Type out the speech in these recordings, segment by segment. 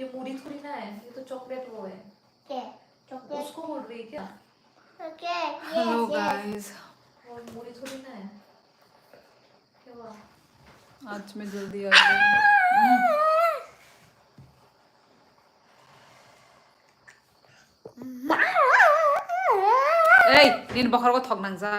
ये मूढ़ी थोड़ी ना है, ये तो चॉकलेट वो है। क्या चॉकलेट उसको बोल रही है क्या? ओके हेलो गाइस, और मूढ़ी थोड़ी ना है। क्या हुआ? आज मैं जल्दी आ गई। Ê, nhìn bọc có thọc nàng ra.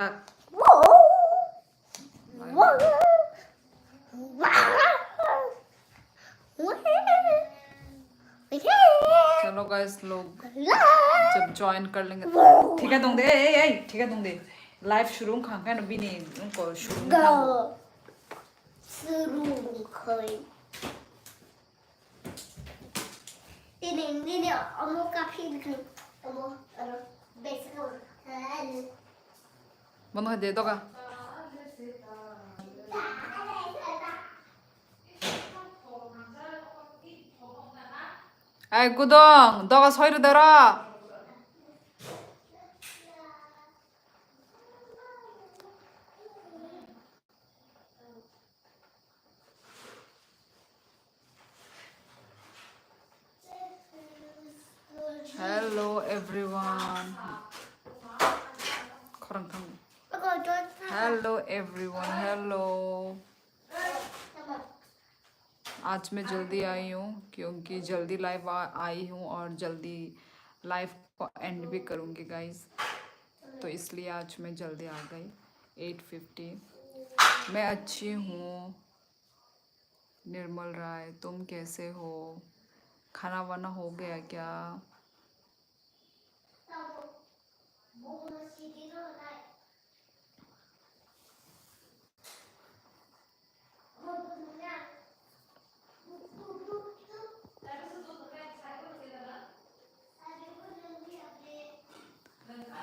चलो गाइस लोग जब ज्वाइन कर लेंगे ठीक है तुम दे ए ठीक है तुम दे लाइव शुरू खांगे न भी नहीं उनको शुरू खई ini omo kapin kan omo besok बंद कर दे दो का ए 구동 너가 소리를 들어 Hello everyone. Hello everyone. Hello. आज मैं जल्दी आई हूँ क्योंकि जल्दी लाइव आई हूँ और जल्दी लाइव को एंड भी करूँगी गाइस, तो इसलिए आज मैं जल्दी आ गई 8:50। मैं अच्छी हूँ निर्मल राय, तुम कैसे हो? खाना वाना हो गया क्या?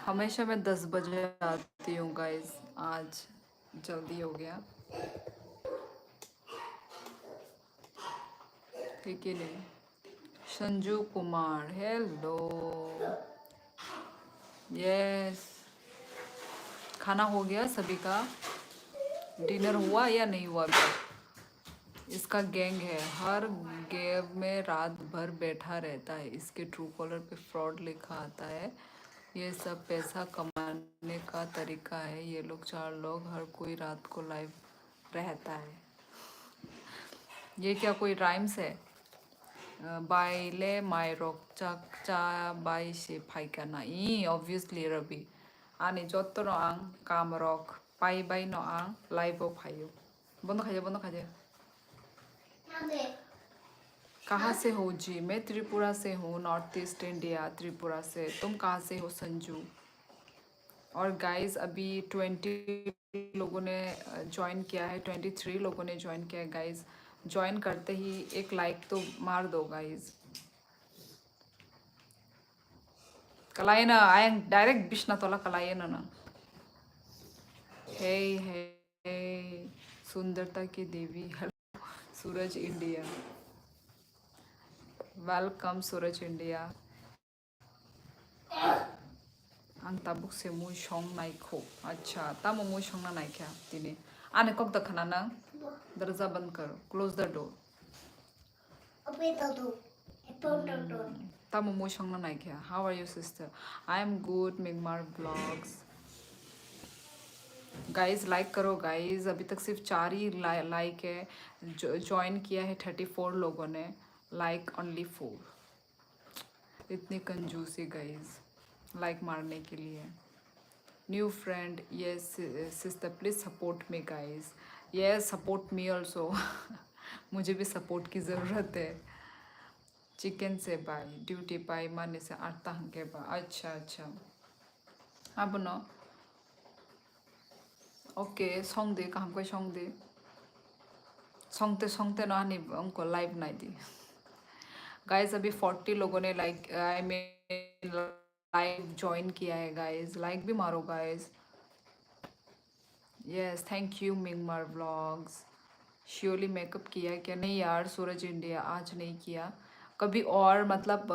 हमेशा मैं 10 बजे आती हूँ गाइस, आज जल्दी हो गया ठीक है नहीं। संजू कुमार हेलो यस, खाना हो गया सभी का? डिनर हुआ या नहीं हुआ अभी? इसका गैंग है, हर गेम में रात भर बैठा रहता है। इसके ट्रू कॉलर पे फ्रॉड लिखा आता है। ये सब पैसा कमाने का तरीका है। ये लोग 4 लोग हर कोई रात को लाइव रहता है। ये क्या कोई राइम्स है? बाइले माइरोक चा बाइसे फाइकाना ई ऑब्वियसली रवि आने जोत्तरो आं कामरोक पाई बाई नो आं लाइव फाइयो बंद खाइए कहाँ से हो जी? मैं त्रिपुरा से हूँ, नॉर्थ ईस्ट इंडिया त्रिपुरा से। तुम कहाँ से हो संजू? और गाइस अभी 20 लोगों ने ज्वाइन किया है, 23 लोगों ने ज्वाइन किया है गाइस। ज्वाइन करते ही एक लाइक तो मार दो गाइस। कलाए ना आए डायरेक्ट बिश्ना तोला कलाए ना हे हे सुंदरता की देवी हेलो सूरज इंडिया वेलकम सूरज इंडिया आं ताबुक से मुई सं नाइखो अच्छा तामो मुई संना नाइख्या दिने आने कक दखना ना दरवाजा बंद करो क्लोज द डोर तामो मुई संना नाइख्या how are you sister I am good Migmar blogs guys like करो गाइस, अभी तक सिर्फ 4 ही लाइक है। ज्वाइन किया है 34 लोगों ने, लाइक ओनली 4। इतनी कंजूसी गाइस लाइक मारने के लिए। New friend yes sister please support me guys, yes support me also मुझे भी सपोर्ट की ज़रूरत है। चिकन से बाई ड्यूटी पाई माने से आटा हंके बा अच्छा अब नो ओके संदे कहाँ कोई संगते ना नहीं उनको लाइव नहीं दी गाइस। अभी 40 लोगों ने like I mean live join किया है गाइस, लाइक भी मारो guys. Yes thank you Mingmar vlogs. Surely makeup किया है क्या? नहीं यार सूरज इंडिया आज नहीं किया, कभी और मतलब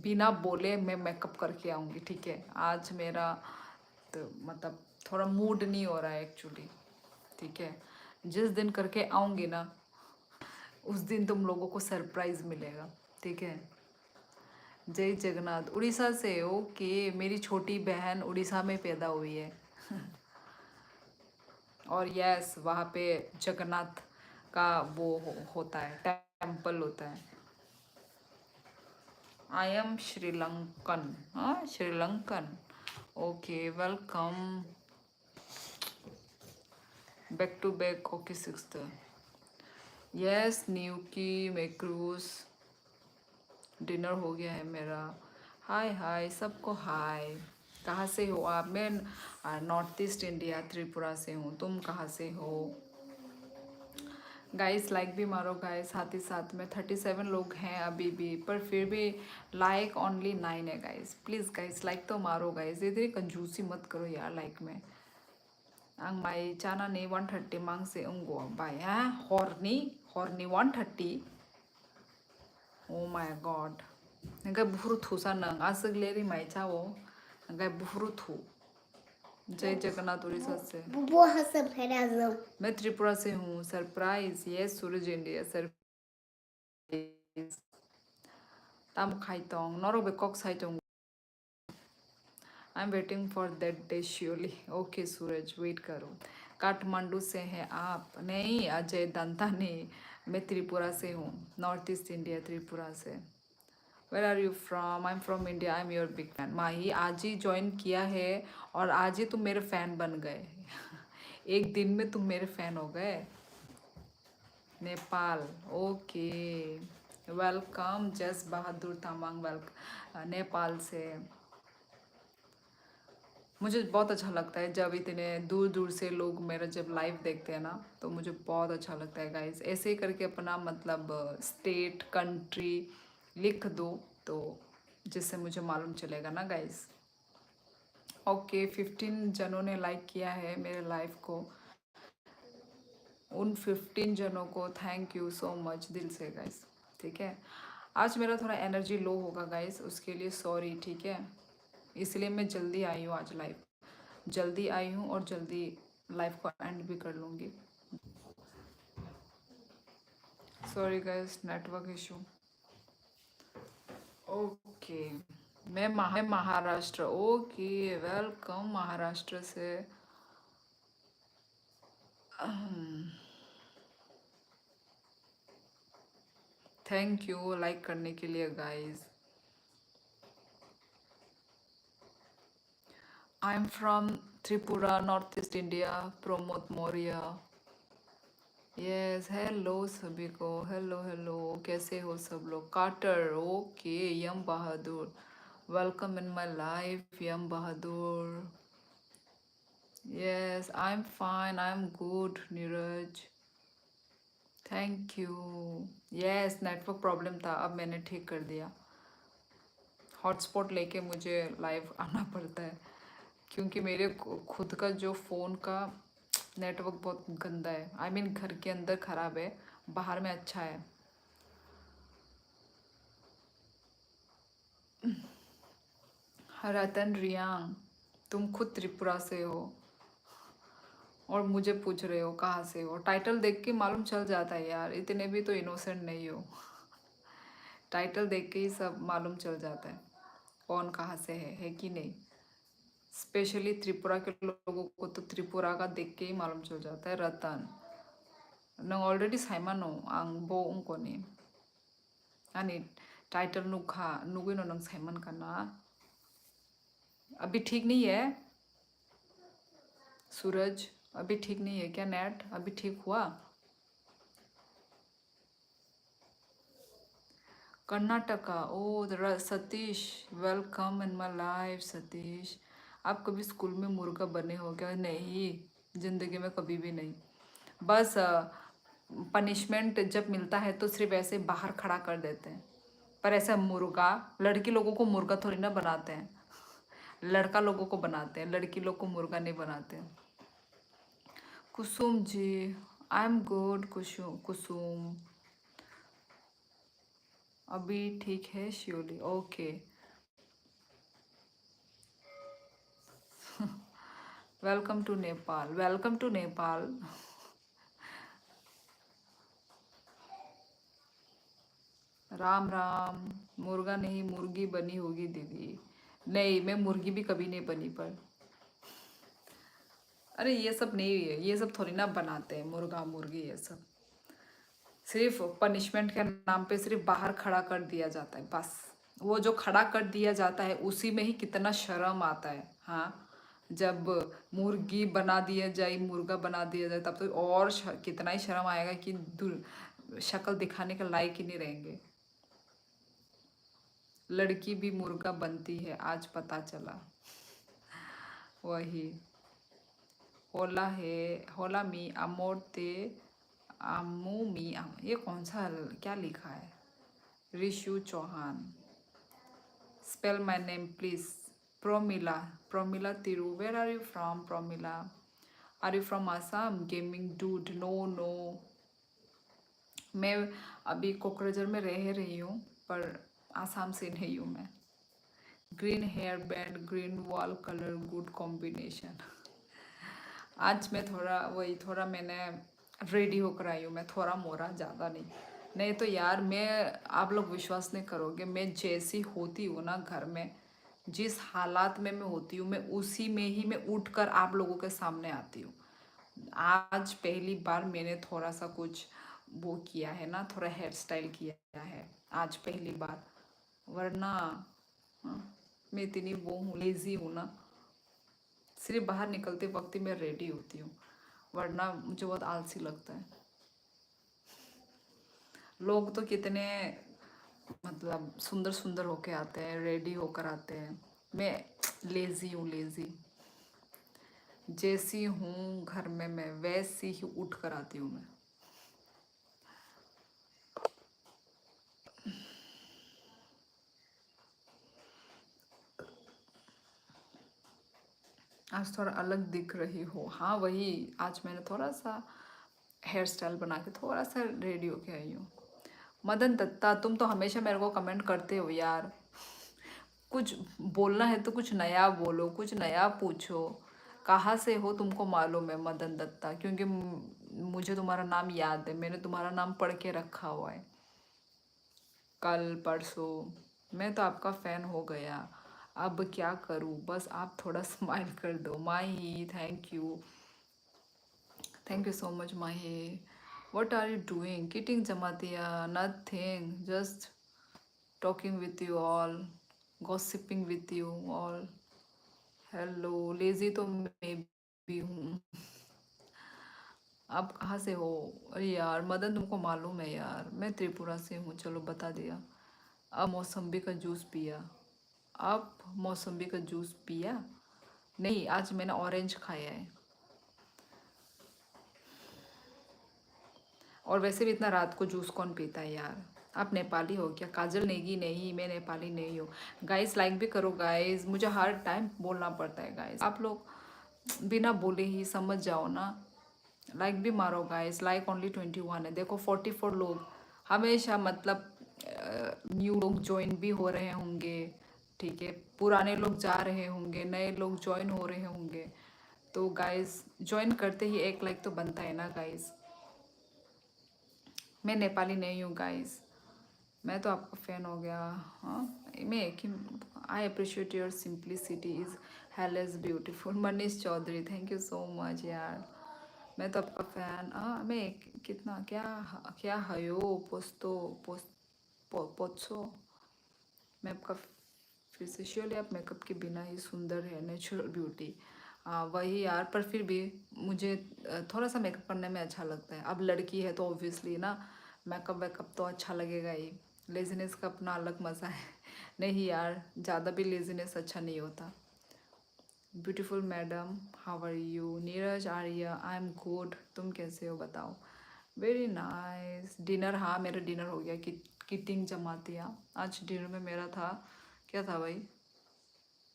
बिना बोले मैं मेकअप करके आऊँगी ठीक है। आज मेरा तो मतलब थोड़ा मूड नहीं हो रहा है एक्चुअली ठीक है। जिस दिन करके आऊँगी ना उस दिन तुम लोगों को सरप्राइज़ मिलेगा ठीक है। जय जगन्नाथ, उड़ीसा से। ओके, मेरी छोटी बहन उड़ीसा में पैदा हुई है। और यस, वहाँ पे जगन्नाथ का वो होता है, टेम्पल होता है। I am Sri Lankan. हाँ, Sri Lankan. Okay, welcome back to back. Okay sister. Yes न्यूकी मैक्रूस, डिनर हो गया है मेरा। हाय हाय सबको हाय। कहाँ से हो आप? मैं नॉर्थ ईस्ट इंडिया त्रिपुरा से हूँ। तुम कहाँ से हो? गाइस लाइक भी मारो गाइस, साथ ही साथ में 37 लोग हैं अभी भी, पर फिर भी लाइक ओनली 9 है गाइस। प्लीज़ गाइस लाइक तो मारो गाइस, इतनी कंजूसी मत करो यार लाइक में। ang may chana ni 130 mang se unggo bai ha horny 130. Oh my god, ngai buhuru thu sa nang asig leri mai chao ngai buhuru thu। जय जगन्नाथ उड़ीसा से। वो हंस फेरा जो मैं त्रिपुरा से हूँ। सरप्राइज। ये सूरज इंडिया सरप्राइज। तम खाइतोंग नोरो बेकॉक साइतोंग। I am waiting for that day surely. Okay Suraj, wait करो। काठमांडू से हैं आप? नहीं अजय दंता नहीं, मैं त्रिपुरा से हूँ, नॉर्थ ईस्ट इंडिया त्रिपुरा से। Where are you from? I am from India, I am your big fan. Mahi आज ही ज्वाइन किया है और आज ही तुम मेरे फैन बन गए। एक दिन में तुम मेरे फैन हो गए। नेपाल। ओके वेलकम जस बहादुर तामांग, वेलकम नेपाल से। मुझे बहुत अच्छा लगता है जब इतने दूर दूर से लोग मेरा जब लाइव देखते हैं ना, तो मुझे बहुत अच्छा लगता है गाइस। ऐसे ही करके अपना मतलब स्टेट कंट्री लिख दो तो जिससे मुझे मालूम चलेगा ना गाइस। ओके 15 जनों ने लाइक किया है मेरे लाइव को। उन 15 जनों को थैंक यू सो मच दिल से गाइस। ठीक है, आज मेरा थोड़ा एनर्जी लो होगा गाइस, उसके लिए सॉरी। ठीक है, इसलिए मैं जल्दी आई हूँ आज लाइव, जल्दी आई हूँ और जल्दी लाइफ को एंड भी कर लूँगी। Sorry guys, network issue. Okay मैं महाराष्ट्र। ओके वेलकम महाराष्ट्र से। थैंक यू लाइक करने के लिए guys. I am from Tripura, north east India, Pramod Maurya. Yes hello सभी को, हेलो हेलो, कैसे हो सब लोग? Carter. Okay Yam Bahadur, welcome in my life Yam Bahadur. Yes I am fine, I am good Neeraj, thank you. Yes network problem था, अब मैंने ठीक कर दिया। हॉटस्पॉट लेके मुझे लाइव आना पड़ता है क्योंकि मेरे खुद का जो फ़ोन का नेटवर्क बहुत गंदा है। आई मीन घर के अंदर ख़राब है, बाहर में अच्छा है। रतन रियांग, तुम खुद त्रिपुरा से हो और मुझे पूछ रहे हो कहाँ से हो? टाइटल देख के मालूम चल जाता है यार, इतने भी तो इनोसेंट नहीं हो। टाइटल देख के ही सब मालूम चल जाता है कौन कहाँ से है कि नहीं। स्पेशली त्रिपुरा के लोगों को तो त्रिपुरा का देख के ही मालूम चल जाता है। रतन नंग ऑलरेडी साइमान हो आंग बो उनको नहीं आनी टाइटल नुखा नुगुई नो नंग साइमान का ना। अभी ठीक नहीं है सूरज, अभी ठीक नहीं है क्या नेट? अभी ठीक हुआ? Karnataka. Oh Satish, welcome in my life Satish. आप कभी स्कूल में मुर्गा बने हो क्या? नहीं, ज़िंदगी में कभी भी नहीं। बस पनिशमेंट जब मिलता है तो सिर्फ ऐसे बाहर खड़ा कर देते हैं, पर ऐसा मुर्गा, लड़की लोगों को मुर्गा थोड़ी ना बनाते हैं, लड़का लोगों को बनाते हैं, लड़की लोग को मुर्गा नहीं बनाते हैं। कुसुम जी, आई एम गुड कुसुम, अभी ठीक है surely. Okay welcome to Nepal, welcome to Nepal. Ram Ram. मुर्गा नहीं मुर्गी बनी होगी दीदी। नहीं, मैं मुर्गी भी कभी नहीं बनी पर। अरे ये सब नहीं है, ये सब थोड़ी ना बनाते हैं मुर्गा मुर्गी ये सब। सिर्फ पनिशमेंट के नाम पे सिर्फ बाहर खड़ा कर दिया जाता है बस। वो जो खड़ा कर दिया जाता है उसी में ही कितना शर्म आता है। हाँ, जब मुर्गी बना दिया जाए, मुर्गा बना दिया जाए, तब तो और कितना ही शर्म आएगा कि शक्ल दिखाने के लायक ही नहीं रहेंगे। लड़की भी मुर्गा बनती है आज पता चला। वही होला है। होला मी अमोर्ते आमू मी ये कौन सा क्या लिखा है? Rishu Chauhan. Spell my name please. Promila. Promila Tiru. Where are you from Promila? Are you from Assam? Gaming dude. No no, मैं अभी कोकराझार में रह रही हूँ पर आसाम से नहीं हूँ मैं। Green hair band green wall colour good combination. आज मैं थोड़ा मैंने रेडी होकर आई हूँ मैं, थोड़ा मोरा, ज़्यादा नहीं। नहीं तो यार मैं, आप लोग विश्वास नहीं करोगे, मैं जैसी होती हूँ ना घर में, जिस हालात में मैं होती हूँ, मैं उसी में ही मैं उठकर आप लोगों के सामने आती हूँ। आज पहली बार मैंने थोड़ा सा कुछ वो किया है ना, थोड़ा हेयर स्टाइल किया है आज पहली बार। वरना हाँ, मैं इतनी वो हूँ, लेज़ी हूँ ना, सिर्फ बाहर निकलते वक्त ही मैं रेडी होती हूँ, वरना मुझे बहुत आलसी लगता है। लोग तो कितने मतलब सुंदर सुंदर होके आते हैं, रेडी होकर आते हैं, मैं लेज़ी हूँ, लेज़ी। जैसी हूँ घर में मैं वैसी ही उठ कर आती हूँ मैं। आज थोड़ा अलग दिख रही हो। हाँ वही, आज मैंने थोड़ा सा हेयर स्टाइल बना के थोड़ा सा रेडी होके आई हूँ। मदन दत्ता, तुम तो हमेशा मेरे को कमेंट करते हो यार, कुछ बोलना है तो कुछ नया बोलो, कुछ नया पूछो। कहाँ से हो तुमको मालूम है मदन दत्ता? क्योंकि मुझे तुम्हारा नाम याद है, मैंने तुम्हारा नाम पढ़ के रखा हुआ है कल परसों। मैं तो आपका फ़ैन हो गया, अब क्या करूँ, बस आप थोड़ा स्माइल कर दो। Mahi, thank you so much Mahi. What are you doing? Kiting Jamatia? Nothing, just talking with you all, gossiping with you all. Hello, lazy तो मैं भी हूँ। आप कहाँ से हो? अरे यार मदन, तुमको मालूम है यार, मैं त्रिपुरा से हूँ, चलो बता दिया। अब मौसम्बी का जूस पिया। अब मौसम्बी का जूस पिया? नहीं, आज मैंने ऑरेंज खाया है। और वैसे भी इतना रात को जूस कौन पीता है यार? आप नेपाली हो क्या? काजल नेगी? नहीं, मैं नेपाली नहीं हूँ। गाइस लाइक भी करो गाइस, मुझे हर टाइम बोलना पड़ता है गाइस, आप लोग बिना बोले ही समझ जाओ ना। लाइक भी मारो गाइस, लाइक ओनली 21 है, देखो 44 लोग हमेशा, मतलब न्यू लोग ज्वाइन भी हो रहे होंगे, ठीक है, पुराने लोग जा रहे होंगे, नए लोग ज्वाइन हो रहे होंगे, तो गाइस ज्वाइन करते ही एक लाइक तो बनता है ना गाइस। मैं नेपाली नहीं हूँ गाइस, मैं तो आपका फ़ैन हो गया। हाँ, मैं एक ही, I appreciate your simplicity is hell is beautiful. Manish Chaudhary, thank you so much यार, मैं तो आपका फ़ैन। हाँ, मैं कितना क्या क्या हयो पोस्तो पोत्सो, मैं आपका फिर से श्योरली, आप मेकअप के बिना ही सुंदर है, नेचुरल ब्यूटी। वही यार, पर फिर भी मुझे थोड़ा सा मेकअप करने में अच्छा लगता है। अब लड़की है तो ऑब्वियसली ना मेकअप वेकअप तो अच्छा लगेगा ही, लेजीनेस का अपना अलग मज़ा है। नहीं यार, ज़्यादा भी लेजीनेस अच्छा नहीं होता। Beautiful madam, how are you? Neeraj Arya, I am good, तुम कैसे हो बताओ? Very nice. डिनर, हाँ मेरा डिनर हो गया। किटिंग जमातिया, आज डिनर में मेरा था, क्या था भाई?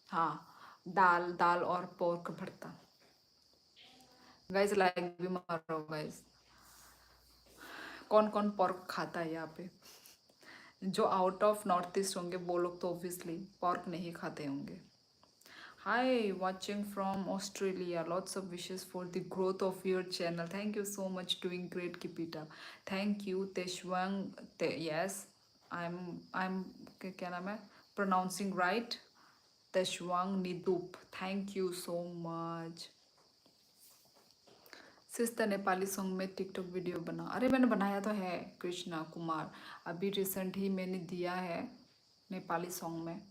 हाँ, दाल दाल और पोर्क भरता। गाइस लाइक भी मारो गाइस। कौन कौन पोर्क खाता है यहाँ पे? जो आउट ऑफ नॉर्थ ईस्ट होंगे वो लोग तो ऑब्वियसली पोर्क नहीं खाते होंगे। Hi, watching from Australia, lots of wishes for the growth of your channel, thank you so much, doing great, keep it up. Thank you Tshewang, yes I am क्या नाम है, pronouncing right, Tshewang Nidup, thank you so much. Sister Nepali song में TikTok video बना, अरे मैंने बनाया तो है कृष्णा कुमार, अभी रिसेंट ही मैंने दिया है नेपाली सॉन्ग में,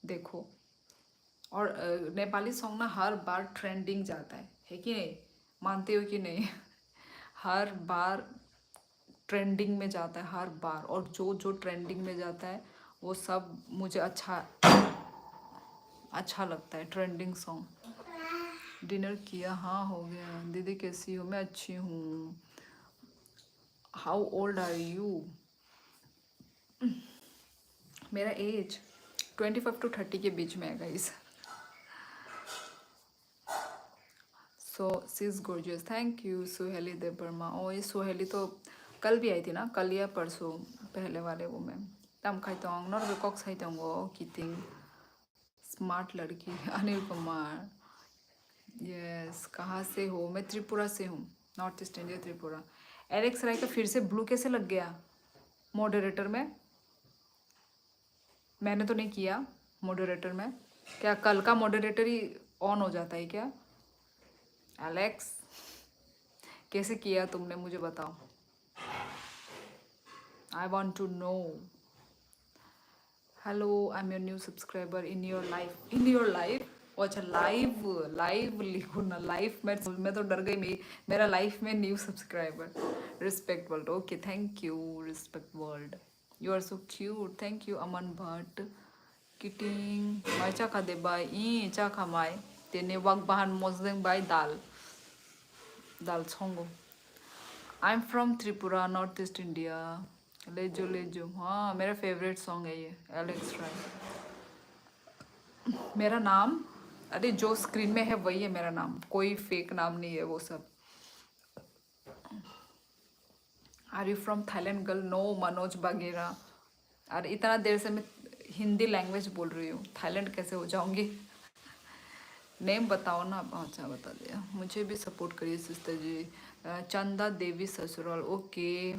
देखो। और नेपाली सॉन्ग ना हर बार ट्रेंडिंग जाता है कि नहीं, मानते हो कि नहीं? हर बार ट्रेंडिंग में जाता है हर बार, और जो जो ट्रेंडिंग में जाता है वो सब मुझे अच्छा लगता है, ट्रेंडिंग सॉन्ग। डिनर किया? हाँ हो गया। दीदी कैसी हो? मैं अच्छी हूँ। How old are you? मेरा एज 25 to 30 के बीच में है guys. So she is gorgeous, thank you Suheli Dev Varma. ओ ये सुहेली तो कल भी आई थी ना, कल या परसों पहले वाले वो में। तम खाइतोंग नॉट बेकॉक खाइतोंग वो कीटिंग स्मार्ट लड़की। अनिल कुमार, यस। कहाँ से हो? मैं त्रिपुरा से हूँ, north east India, Tripura. Alex Rai का फिर से ब्लू कैसे लग गया मॉडरेटर में? मैंने तो नहीं किया मॉडरेटर में, क्या कल का मॉडरेटर ही ऑन हो जाता है क्या? एलेक्स कैसे किया तुमने, मुझे बताओ, I want to know. Hello, I am your new subscriber in your life. In your life? अच्छा, लाइव लाइव लिखो ना, लाइफ मैं तो डर गई, मेरा लाइफ में new subscriber. Respect world, okay thank you respect world, you are so cute, thank you Aman Bhatt. Kiting माई चा खा दे बाय ई चा खा माई तेने वक बहान मोजदें बाय दाल दाल छोंगो। I am from Tripura, north east India. ले जो, हाँ मेरा फेवरेट सॉन्ग है ये, एलेक्स राय। मेरा नाम, अरे जो स्क्रीन में है वही है मेरा नाम, कोई फेक नाम नहीं है वो सब। Are you from Thailand girl? No Manoj Bagera. अरे इतना देर से मैं हिंदी लैंग्वेज बोल रही हूँ, थाईलैंड कैसे हो जाऊंगी? नेम बताओ ना। अच्छा बता दिया। मुझे भी सपोर्ट करिए सिस्टर जी। चंदा देवी ससुराल, ओके।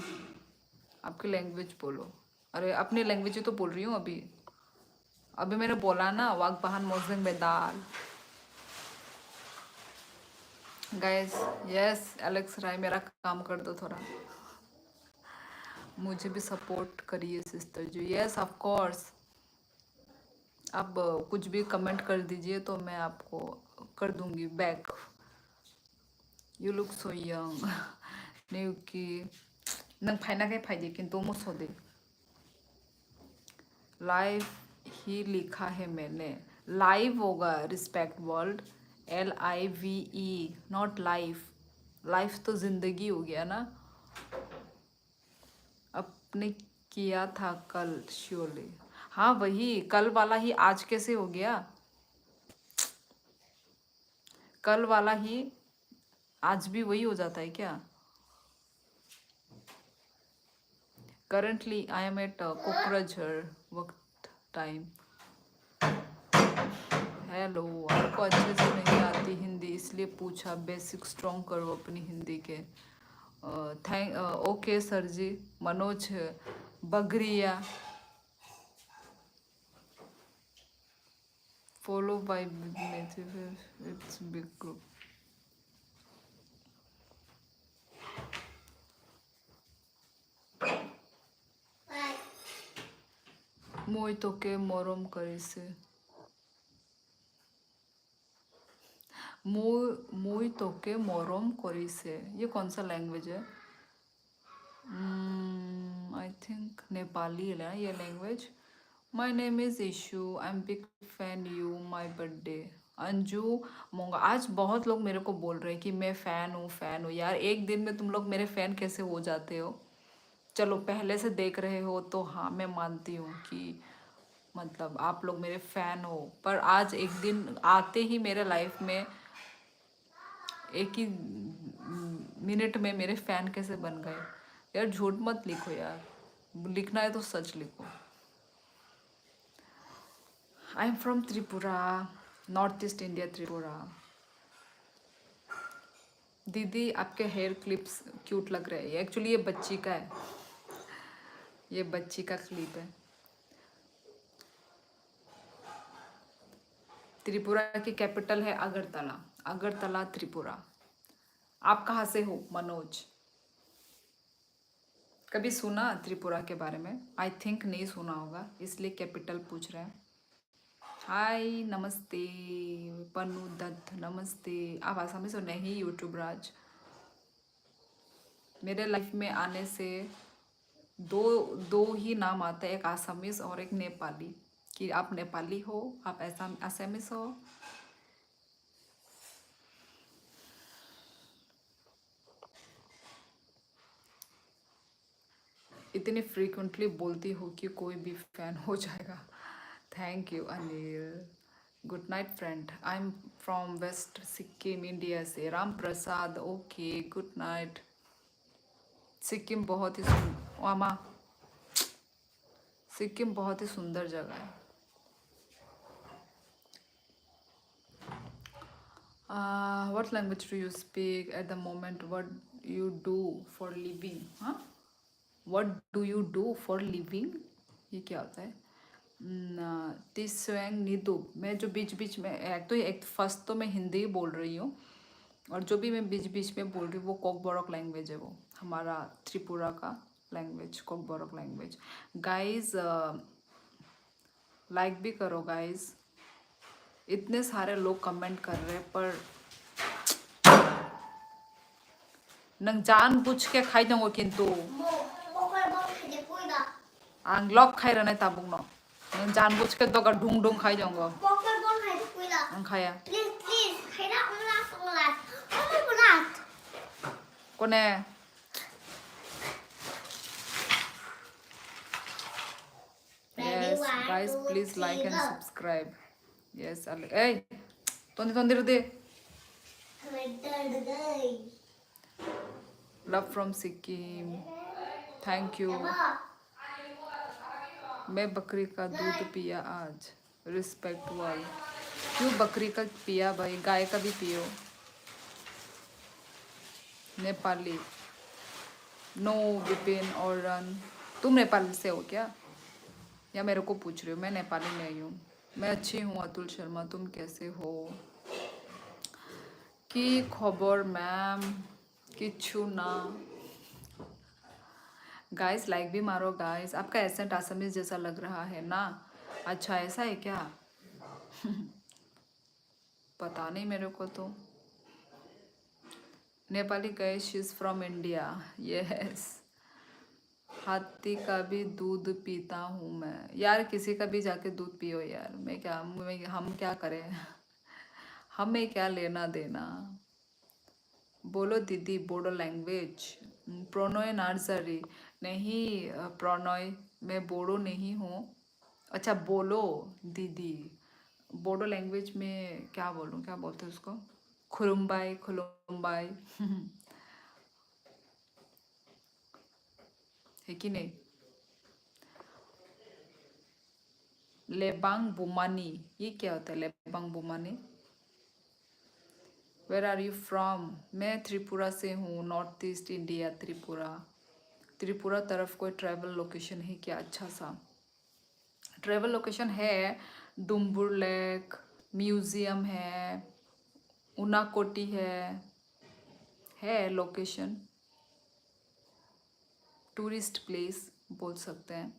आपकी लैंग्वेज बोलो। अरे अपनी लैंग्वेज ही तो बोल रही हूँ अभी अभी मैंने बोला ना, वाक बहान मोजिंग में दाल। गाइस यस, एलेक्स राय मेरा काम कर दो थोड़ा, मुझे भी सपोर्ट करिए sister ji. Yes of course, आप कुछ भी कमेंट कर दीजिए तो मैं आपको कर दूंगी back. You look so young. नेउकी नंग फाइना के फाइदे किंतु मुसोदे लाइव ही लिखा है मैंने, लाइव होगा respect world, LIVE not life. Life तो जिंदगी हो गया ना। अपने किया था कल श्योरली, हाँ वही कल वाला ही आज कैसे हो गया? कल वाला ही आज भी वही हो जाता है क्या? Currently I am at Kokrajhar, वक्त टाइम। हेलो, आपको अच्छे से नहीं आती हिंदी इसलिए पूछा, बेसिक स्ट्रॉन्ग करो अपनी हिंदी के। Thank okay sir ji. Manoj Bagaria, follow by its big group. मोई तो के मरम करे से, मोई तो के मरम करी से, ये कौन सा लैंग्वेज है? आई थिंक नेपाली है ना ये language. My name is Ishu, I am big fan you, my birthday. Anju Monga, आज बहुत लोग मेरे को बोल रहे हैं कि मैं फ़ैन हूँ यार, एक दिन में तुम लोग मेरे फ़ैन कैसे हो जाते हो? चलो पहले से देख रहे हो तो हाँ मैं मानती हूँ कि मतलब आप लोग मेरे फ़ैन हो, पर आज एक दिन आते ही मेरे लाइफ में एक ही मिनट में मेरे फ़ैन कैसे बन गए? यार झूठ मत लिखो यार, लिखना है तो सच लिखो। आई am from Tripura, north east India, Tripura. दीदी आपके हेयर क्लिप्स क्यूट लग रहे हैं, एक्चुअली ये बच्ची का है, ये बच्ची का क्लिप है। त्रिपुरा की कैपिटल है अगरतला। अगरतला त्रिपुरा। आप कहाँ से हो मनोज? कभी सुना त्रिपुरा के बारे में? आई थिंक नहीं सुना होगा, इसलिए कैपिटल पूछ रहे हैं। हाय नमस्ते पन्नू दत्त, नमस्ते। आप आसामी से नहीं? यूट्यूब राज। मेरे लाइफ में आने से दो ही नाम आते हैं, एक आसामीज और एक नेपाली। कि आप नेपाली हो, आप आसामीज हो। इतनी फ्रीक्वेंटली बोलती हो कि कोई भी फैन हो जाएगा। Thank you Anil. Good night friend. I am from West Sikkim India से। Ram Prasad, okay good night. Sikkim बहुत ही सिक्किम बहुत ही सुंदर जगह है। What language do you speak at the moment? What you do for living? हाँ, what do you do for living? ये क्या होता है? तिस्वेंग निदु। मैं जो बीच बीच में एक फर्स्ट तो मैं हिंदी ही बोल रही हूँ, और जो भी मैं बीच बीच में बोल रही हूँ वो कोकबोरोक लैंग्वेज है। वो हमारा त्रिपुरा का language, Kokborok language. Guys like भी करो गाइज। इतने सारे लोग कमेंट कर रहे हैं, पर नंग जान बुझ के खाई जाऊंगा किंतु लॉक खाई रहना ताबुक न नंग जान बुझ के तो का ढूंढ ढूंढ खाई जाऊंगा। नंग खाया कोने yes guys please like and subscribe. yes hey tondi de love from Sikkim. Thank you. मैं बकरी का दूध पिया आज। Respect why. क्यों बकरी का पिया भाई? गाय का भी पियो। नेपाली। नो विपिन और रन। तुम नेपाल से हो क्या, या मेरे को पूछ रहे हो? मैं नेपाली नहीं हूँ। मैं अच्छी हूँ अतुल शर्मा, तुम कैसे हो? की खबर मैम? किच्छु ना। गाइस लाइक भी मारो गाइस। आपका एसेंट आसामीज जैसा लग रहा है ना? अच्छा ऐसा है क्या? पता नहीं मेरे को तो। Nepali guys, she is from India. Yes. हाथी का भी दूध पीता हूँ मैं। यार किसी का भी जाके दूध पियो यार। हम क्या करें? हमें क्या लेना देना? बोलो दीदी बोडो लैंग्वेज। प्रोनोय नार्सरी नहीं। प्रोनोय मैं बोडो नहीं हूँ। अच्छा बोलो दीदी। बोडो लैंग्वेज में क्या बोलूँ, क्या बोलते हैं उसको? खुरुम्बाई खुलुम्बाई। है कि नहीं? लेबांग बुमानी, ये क्या होता है Lebang Bumani? Where are you from? मैं त्रिपुरा से हूँ, north east India Tripura. Tripura तरफ कोई ट्रैवल लोकेशन है क्या? अच्छा सा ट्रैवल लोकेशन है। डुम्बुर लेक, म्यूजियम है, उनाकोटी है लोकेशन। टूरिस्ट प्लेस बोल सकते हैं।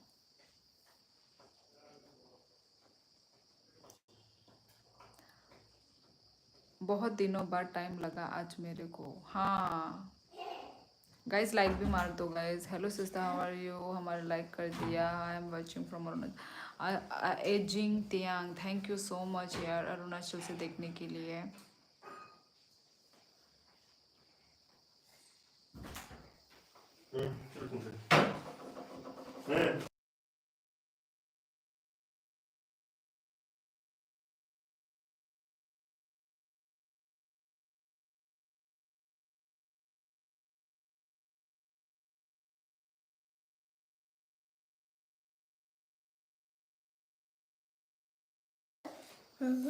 बहुत दिनों बाद टाइम लगा आज मेरे को। हाँ गाइस लाइक भी मार दो guys. Hello sister how are you? हमारे लाइक कर दिया। I am watching from Arunachal. Ejing Tiang, thank you so much यार अरुणाचल से देखने के लिए।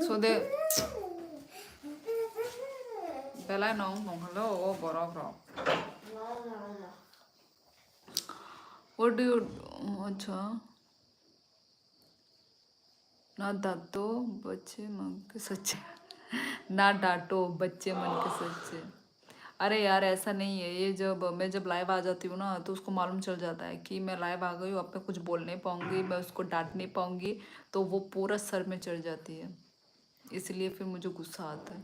So the Bella no hello bro. What do you, अच्छा, ना डांटो बच्चे मन के सच्चे, ना डांटो बच्चे मन के सच्चे। अरे यार ऐसा नहीं है, ये जब लाइव आ जाती हूँ ना तो उसको मालूम चल जाता है कि मैं लाइव आ गई हूँ, अब मैं कुछ बोल नहीं पाऊंगी, मैं उसको डांट नहीं पाऊंगी, तो वो पूरा सर में चढ़ जाती है, इसलिए फिर मुझे गुस्सा आता है।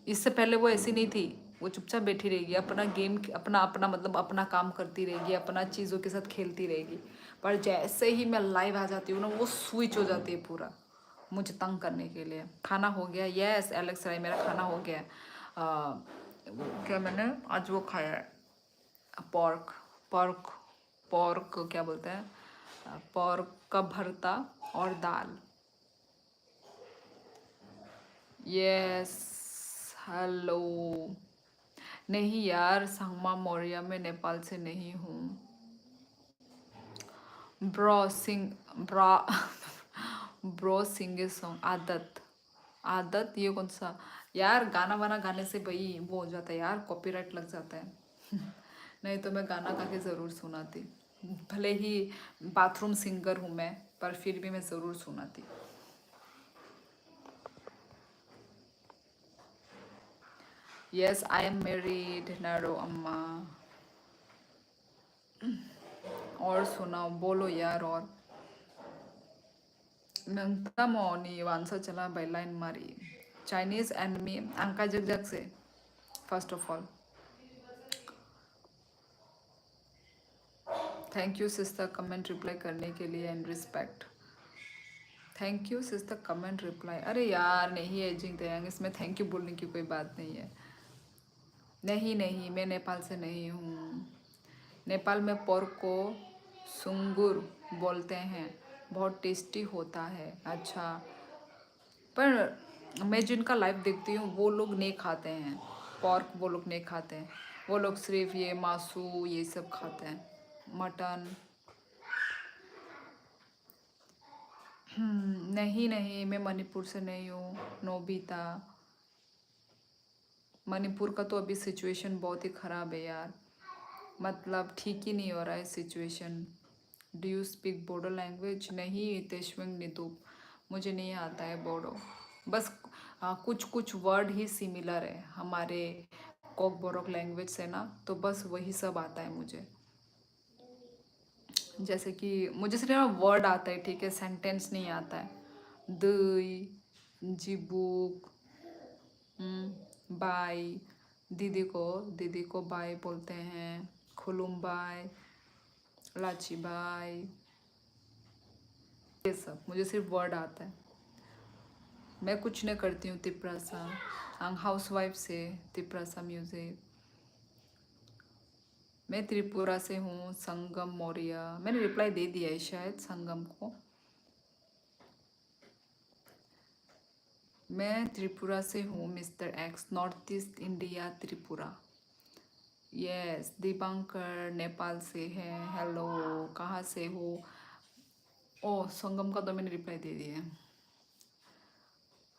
इससे पहले वो ऐसी नहीं थी, वो चुपचाप बैठी रहेगी, अपना गेम अपना अपना मतलब अपना काम करती रहेगी, अपना चीज़ों के साथ खेलती रहेगी। पर जैसे ही मैं लाइव आ जाती हूँ ना वो स्विच हो जाती है पूरा, मुझे तंग करने के लिए। खाना हो गया? यस एलेक्स राय, मेरा खाना हो गया है। क्या मैंने आज वो खाया है, पॉर्क पॉर्क पॉर्क क्या बोलते हैं, पॉर्क का भरता और दाल। Yes hello. नहीं यार, संगमा मौर्य में नेपाल से नहीं हूँ। ब्रो सिंग ब्रा ब्रो सिंगे सॉन्ग आदत, आदत ये कौन सा यार, गाना वाना गाने से भाई वो हो जाता है यार, कॉपीराइट लग जाता है। नहीं तो मैं गाना गा के ज़रूर सुनाती, भले ही बाथरूम सिंगर हूँ मैं, पर फिर भी मैं ज़रूर सुनाती। यस आई एम मैरिड नारो अम्मा। और सुनाओ, बोलो यार। और नंता मौनी वांसा चला बाइलाइन मारी चाइनीज एनमी अंका जग जग से। First of all thank you sister comment reply करने के लिए and respect. Thank you sister comment reply. अरे यार नहीं एजिंग दयांग, इसमें थैंक यू बोलने की कोई बात नहीं है। नहीं नहीं, मैं नेपाल से नहीं हूँ। नेपाल में पोर्क को सुंगुर बोलते हैं, बहुत टेस्टी होता है। अच्छा, पर मैं जिनका लाइव देखती हूँ वो लोग नहीं खाते हैं पॉर्क, वो लोग नहीं खाते हैं, वो लोग सिर्फ ये मासू ये सब खाते हैं, मटन। नहीं नहीं, मैं मणिपुर से नहीं हूँ नोबिता। मणिपुर का तो अभी सिचुएशन बहुत ही ख़राब है यार, मतलब ठीक ही नहीं हो रहा है situation. Do you speak Bodo language? नहीं तेशविंग नितुप, मुझे नहीं आता है बोडो, बस कुछ कुछ वर्ड ही सिमिलर है हमारे कोक बोरोक लैंग्वेज से ना, तो बस वही सब आता है मुझे। जैसे कि मुझे सिर्फ वर्ड आता है, ठीक है, सेंटेंस नहीं आता है। दई, जिबुक, बाय, दीदी को बाय बोलते हैं, खुलुम बाय, लाची बाय, ये सब मुझे सिर्फ वर्ड आता है। मैं कुछ नहीं करती हूँ तिप्रासा, हाउस वाइफ से तिप्रासा म्यूजिक। मैं त्रिपुरा से हूँ, संगम मौर्य। मैंने रिप्लाई दे दिया है शायद संगम को। मैं त्रिपुरा से हूँ mister x, north east India Tripura. Yes Dipankar Nepal से है। हेलो, कहाँ से हो? ओ संगम का तो मैंने रिप्लाई दे दिया है।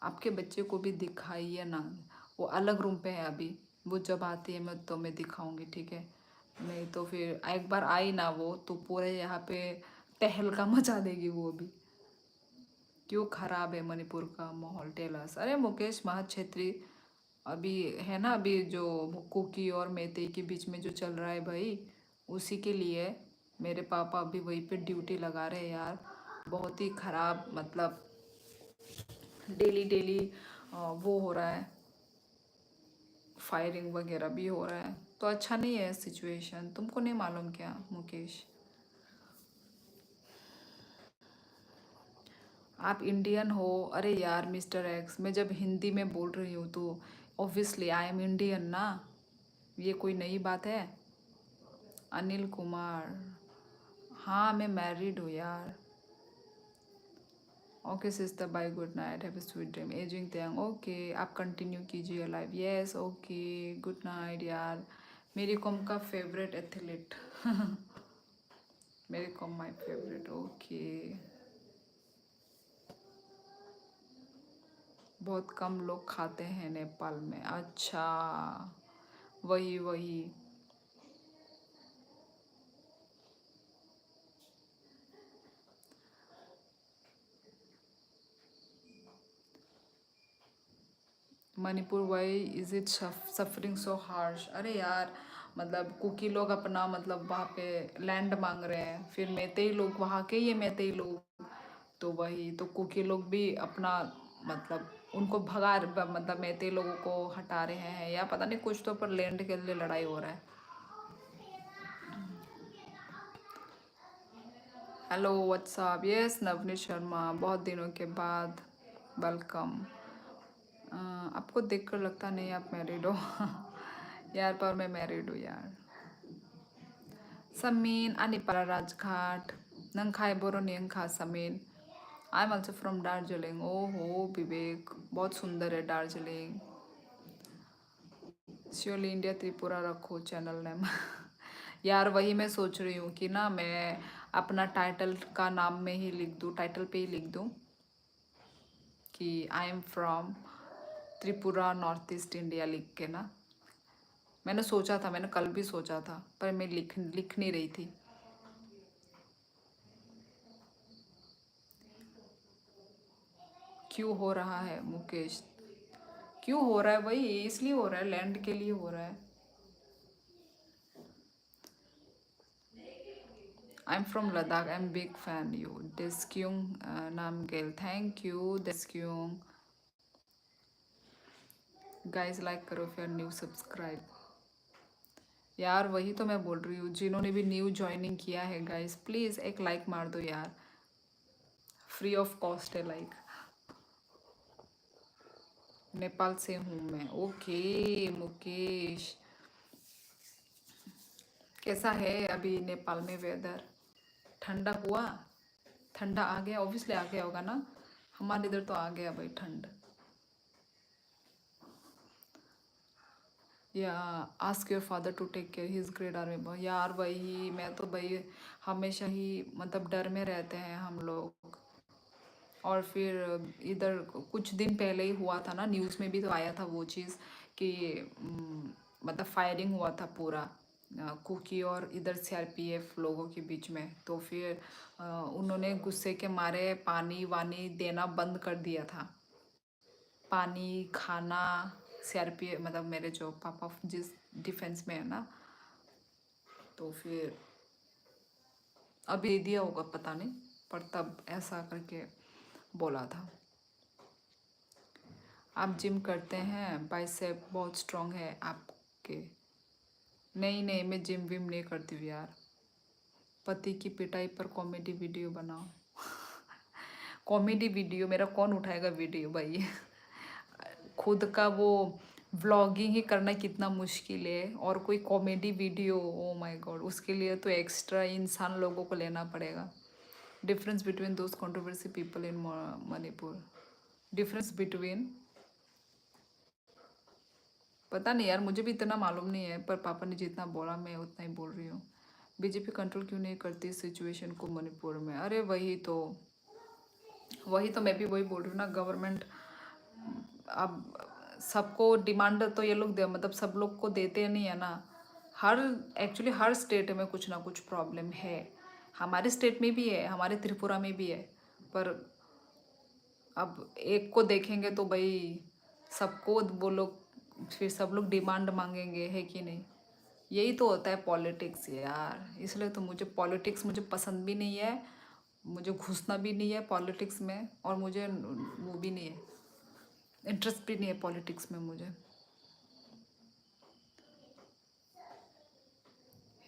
आपके बच्चे को भी दिखाइए ना, वो अलग रूम पे है अभी, वो जब आती है मैं दिखाऊंगी, ठीक है? नहीं तो फिर एक बार आई ना वो तो पूरे यहाँ पे तहलका मचा देगी वो अभी। क्यों खराब है मणिपुर का माहौल टेलर्स? अरे मुकेश महाछेत्री अभी है ना, अभी जो कुकी और मेते के बीच में जो चल रहा है भाई, उसी के लिए मेरे पापा अभी वहीं पे ड्यूटी लगा रहे हैं यार। बहुत ही खराब, मतलब डेली डेली वो हो रहा है, फायरिंग वगैरह भी हो रहा है, तो अच्छा नहीं है सिचुएशन। तुमको नहीं मालूम क्या मुकेश? आप इंडियन हो? अरे यार मिस्टर एक्स, मैं जब हिंदी में बोल रही हूँ तो ऑब्वियसली आई एम इंडियन ना, ये कोई नई बात है? अनिल कुमार, हाँ मैं मैरिड हूँ यार। Okay sister bye, good night, have a sweet dream, Ejing Tiang. Okay आप कंटिन्यू कीजिए live. Yes okay good night यार। मेरी कॉम का favourite athlete Mary Kom my favourite. Okay बहुत कम लोग खाते हैं नेपाल में, अच्छा वही वही। Manipur why is it suffering so harsh? अरे यार, मतलब कुकी लोग अपना मतलब वहाँ पे लैंड मांग रहे हैं, फिर मैतेई लोग वहाँ के ही है, मैतेई लोग, तो वही तो कुकी लोग भी अपना मतलब उनको मतलब मैतेई लोगों को हटा रहे हैं, या पता नहीं कुछ तो, पर लैंड के लिए लड़ाई हो रहा है। Hello what's up, yes Navneet Sharma, बहुत दिनों के बाद, वेलकम। आपको देखकर लगता नहीं आप मैरिड हो। यार पर मैं मैरिड हूँ यार। समीन अनिपारा राजघाट नंखाई बोरो नियंखा समीन। I am also from Darjeeling. ओ हो विवेक, बहुत सुंदर है दार्जिलिंग। श्योरली इंडिया त्रिपुरा रखो चैनल नेम। यार वही मैं सोच रही हूँ कि ना मैं अपना टाइटल का नाम में ही लिख दूँ, टाइटल पे ही लिख दूँ कि आई am from Tripura north east India, लिख के ना। मैंने सोचा था, मैंने कल भी सोचा था, पर मैं लिख नहीं रही थी। क्यों हो रहा है मुकेश? क्यों हो रहा है? वही इसलिए हो रहा है, लैंड के लिए हो रहा है। I am from Ladakh, I am big fan you Deskyung Namgyal, thank you Deskyung. Guys like करो फिर न्यू सब्सक्राइब। यार वही तो मैं बोल रही हूँ, जिन्होंने भी न्यू ज्वाइनिंग किया है गाइस प्लीज़ एक लाइक मार दो यार, फ्री ऑफ कॉस्ट है लाइक। नेपाल से हूँ मैं। ओके मुकेश, कैसा है अभी नेपाल में वेदर? ठंडा हुआ? ठंडा आ गया? ऑब्वियसली आ गया होगा ना, हमारे इधर तो आ गया भाई ठंड। या ask your father to take care, he is great army boy. यार वही मैं तो भाई हमेशा ही मतलब डर में रहते हैं हम लोग। और फिर इधर कुछ दिन पहले ही हुआ था ना, न्यूज़ में भी तो आया था वो चीज़ कि मतलब फायरिंग हुआ था पूरा कुकी और इधर सीआरपीएफ लोगों के बीच में। तो फिर उन्होंने गुस्से के मारे पानी वानी देना बंद कर दिया था, पानी खाना। सीआरपीएफ मतलब मेरे जो पापा जिस डिफेंस में है ना, तो फिर अभी दे दिया होगा पता नहीं, पर तब ऐसा करके बोला था। आप जिम करते हैं? बाइसेप बहुत स्ट्रॉन्ग है आपके। नहीं नहीं, मैं जिम विम नहीं करती हूँ यार। पति की पिटाई पर कॉमेडी वीडियो बनाओ। कॉमेडी वीडियो मेरा कौन उठाएगा वीडियो भाई? खुद का वो व्लॉगिंग ही करना कितना मुश्किल है, और कोई comedy video, oh my God, उसके लिए तो एक्स्ट्रा इंसान लोगों को लेना पड़ेगा। Difference between those controversy people in Manipur. Difference between, पता नहीं यार, मुझे भी इतना मालूम नहीं है, पर पापा ने जितना बोला मैं उतना ही बोल रही हूँ। बीजेपी कंट्रोल क्यों नहीं करती सिचुएशन को मणिपुर में? अरे वही तो मैं भी वही बोल रही हूँ ना, गवर्नमेंट अब सबको डिमांड तो ये लोग दे मतलब सब लोग को देते नहीं है ना। एक्चुअली हर स्टेट में कुछ ना कुछ प्रॉब्लम है, हमारे स्टेट में भी है, हमारे त्रिपुरा में भी है, पर अब एक को देखेंगे तो भाई सबको वो लोग, फिर सब लोग डिमांड मांगेंगे, है कि नहीं? यही तो होता है पॉलिटिक्स यार, इसलिए तो मुझे पॉलिटिक्स मुझे पसंद भी नहीं है, मुझे घुसना भी नहीं है पॉलिटिक्स में, और मुझे वो भी नहीं है, इंटरेस्ट भी नहीं है पॉलिटिक्स में मुझे।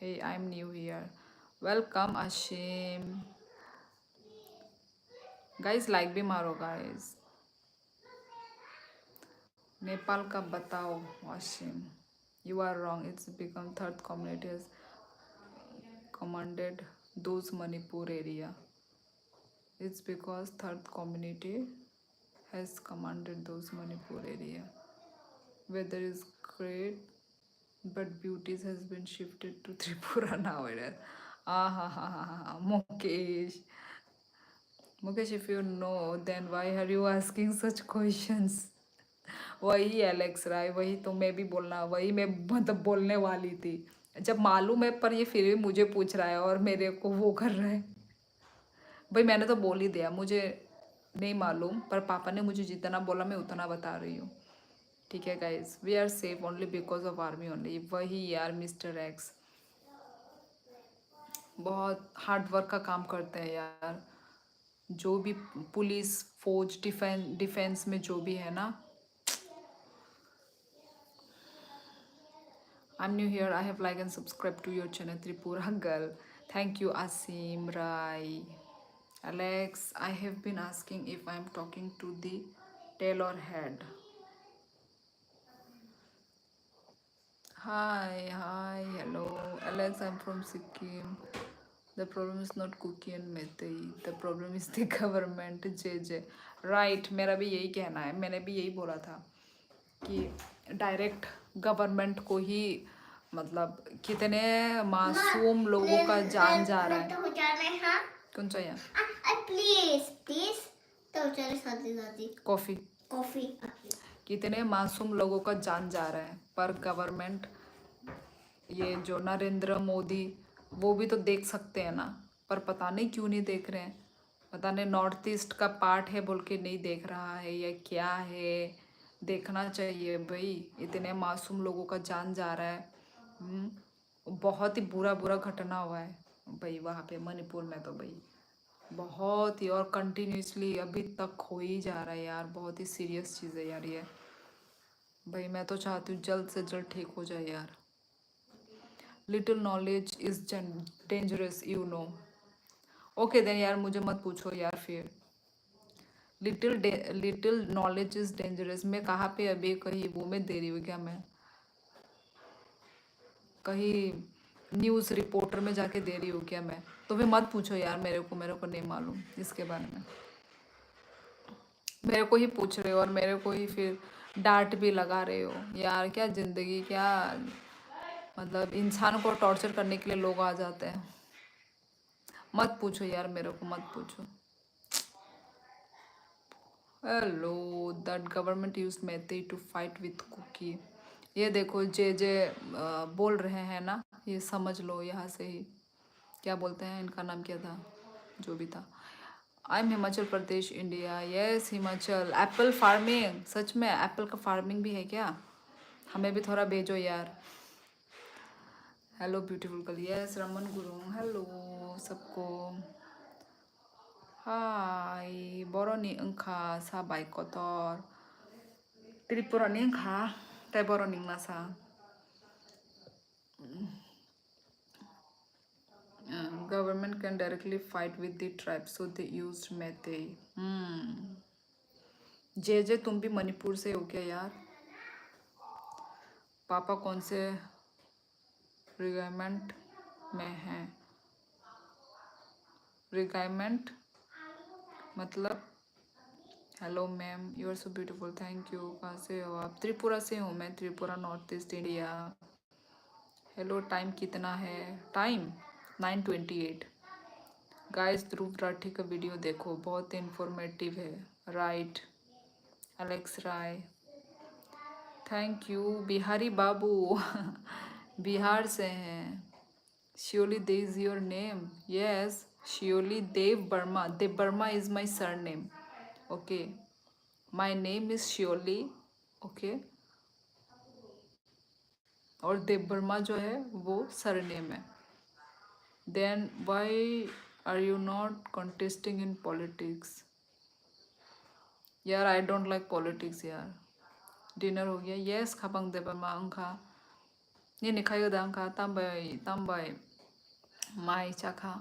Hey I am new here, welcome Ashim. Guys like भी मारो गाइस। नेपाल का बताओ Ashim. You are wrong, it's become third community has commanded those Manipur area. It's because third community has commanded those Manipur area. Weather is great, but beauties has been shifted to Tripura nowadays. Ah ha ha ha ha. Mukesh. Mukesh, if you know, then why are you asking such questions? वही Alex राय, वही तो मैं भी बोलना, वही मैं मतलब बोलने वाली थी, जब मालूम है पर ये फिर भी मुझे पूछ रहा है और मेरे को वो कर रहा है। भाई मैंने तो बोल ही दिया मुझे नहीं मालूम, पर पापा ने मुझे जितना बोला मैं उतना बता रही हूँ। ठीक है guys, we are safe only because of army only. वही यार मिस्टर एक्स बहुत हार्ड वर्क का काम करते हैं यार। जो भी पुलिस फौज डिफेंस में जो भी है ना। I'm new here. I have like and subscribe to your channel Tripura girl. Thank you Asim Rai. Alex, I have been asking if I'm talking to the tail or head. Hi, hello. Alex, I'm from Sikkim. The problem is not cookie and methi. The problem is the government. JJ. Right, मेरा भी यही कहना है। मैंने भी यही बोला था कि डायरेक्ट गवर्नमेंट को ही, मतलब कितने मासूम लोगों का जान जा रहा है। कौन सा यार? प्लीज तो चले साथी कॉफी कॉफी। कितने मासूम लोगों का जान जा रहा है, पर गवर्नमेंट ये जो नरेंद्र मोदी वो भी तो देख सकते हैं ना, पर पता नहीं क्यों नहीं देख रहे हैं। पता नहीं नॉर्थ ईस्ट का पार्ट है बोल के नहीं देख रहा है या क्या है। देखना चाहिए भाई, इतने मासूम लोगों का जान जा रहा है। बहुत ही बुरा घटना हुआ है भाई वहाँ पे मणिपुर में तो भाई बहुत ही, और कंटिन्यूसली अभी तक हो ही जा रहा है यार। बहुत ही सीरियस चीज़ है यार ये भाई। मैं तो चाहती हूँ जल्द से जल्द ठीक हो जाए यार। Little knowledge is dangerous you know. Okay then यार मुझे मत पूछो यार फिर। Little knowledge is dangerous. मैं कहाँ पे अभी कहीं वो में दे रही हूँ क्या? मैं कहीं न्यूज़ रिपोर्टर में जाके दे रही हूँ क्या मैं? तो फिर मत पूछो यार मेरे को नहीं मालूम इसके बारे में। मेरे को ही पूछ रहे हो और मेरे को ही फिर डांट भी लगा रहे हो यार। क्या ज़िंदगी, क्या मतलब इंसान को टॉर्चर करने के लिए लोग आ जाते हैं। मत पूछो यार मेरे को, मत पूछो। Hello, that government use Meitei to fight with Kuki. ये देखो जे बोल रहे हैं ना, ये समझ लो यहाँ से ही। क्या बोलते हैं, इनका नाम क्या था जो भी था। I am Himachal Pradesh India. Yes Himachal. Apple farming, सच में एप्पल का फार्मिंग भी है क्या? हमें भी थोड़ा भेजो यार। हेलो ब्यूटीफुल कल। यस रमन गुरु। हेलो सबको। हाय बर'नि ओंखा साबाय कतर। त्रिपुरानि ओंखा ताय बर'नि NASA. Government can directly fight with the tribe, so they used Meitei. जे तुम भी मणिपुर से हो क्या यार? पापा कौन से रिगाइमेंट में हैं? रिगाइमेंट मतलब? Hello ma'am, you are so beautiful, thank you. कहाँ से हो आप? त्रिपुरा से हूँ मैं, Tripura north east India. Hello, time कितना है? टाइम 9:28। गाइस ध्रुव राठी का वीडियो देखो, बहुत इंफॉर्मेटिव है। Right Alex Rai, thank you. Bihari बाबू बिहार से हैं। Shiyoli Deb is your name? Yes, Shiyoli Dev Varma. Dev Varma is my surname. Okay, my name is Shiyoli. Okay, और देव वर्मा जो है वो सर नेम है। Then why are you not contesting in politics? यार आई डोंट लाइक पॉलिटिक्स यार। डिनर हो गया? यस खापांग दे वर्मा अंखा ये निखाई दांखा तांबाई माई चाखा।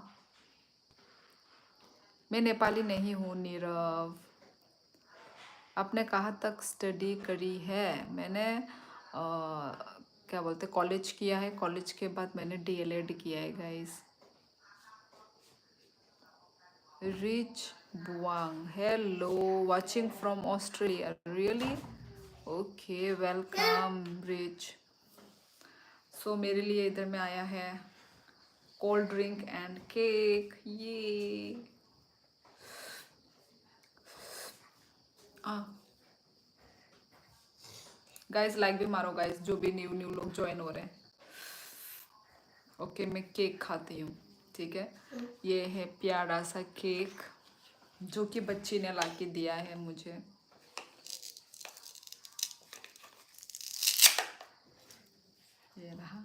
मैं नेपाली नहीं हूँ नीरव। आपने कहाँ तक स्टडी करी है? मैंने क्या बोलते कॉलेज किया है। कॉलेज के बाद मैंने DLED किया है guys. Rich Buang, hello, watching from Australia. Really? Okay, welcome Rich. So मेरे लिए इधर में आया है कोल्ड ड्रिंक एंड केक। ये गाइस लाइक भी मारो गाइस, जो भी न्यू लोग ज्वाइन हो रहे हैं। ओके, मैं केक खाती हूँ, ठीक है। ये है प्यारा सा केक जो कि बच्ची ने ला के दिया है मुझे। ये रहा।